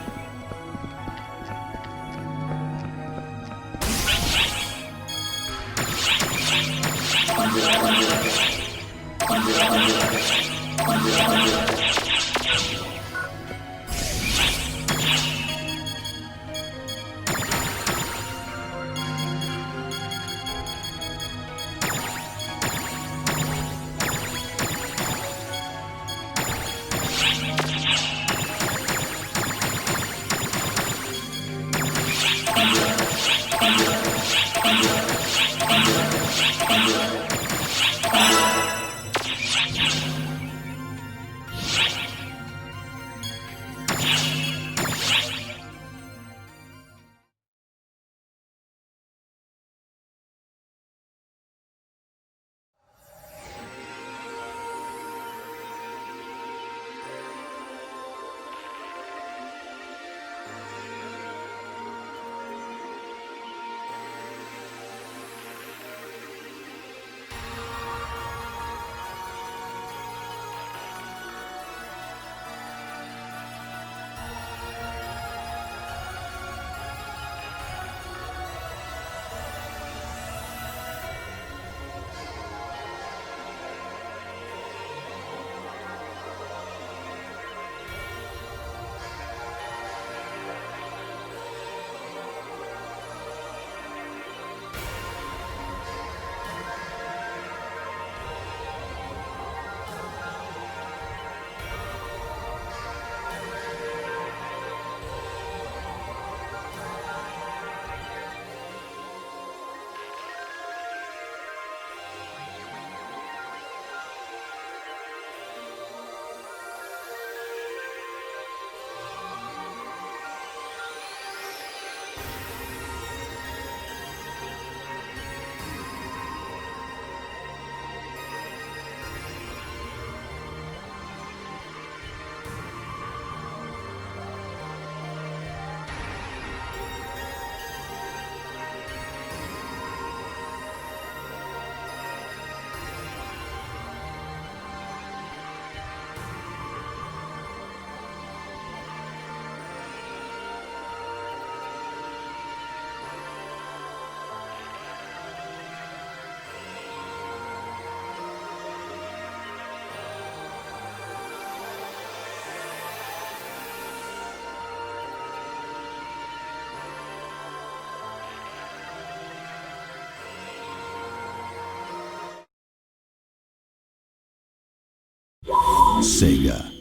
Speaker 13: Sega.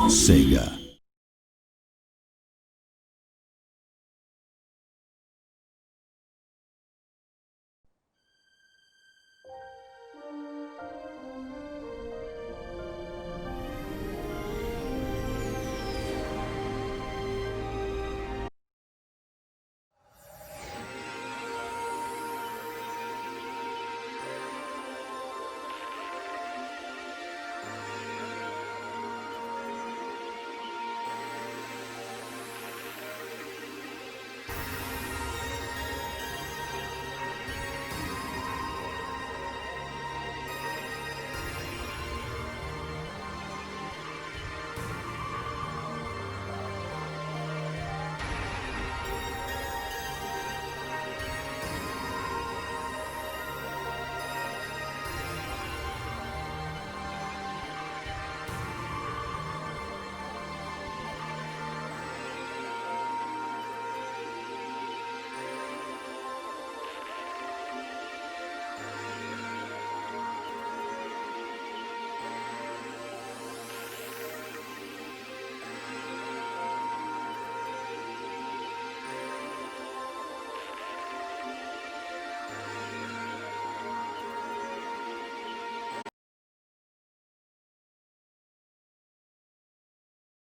Speaker 13: Sega.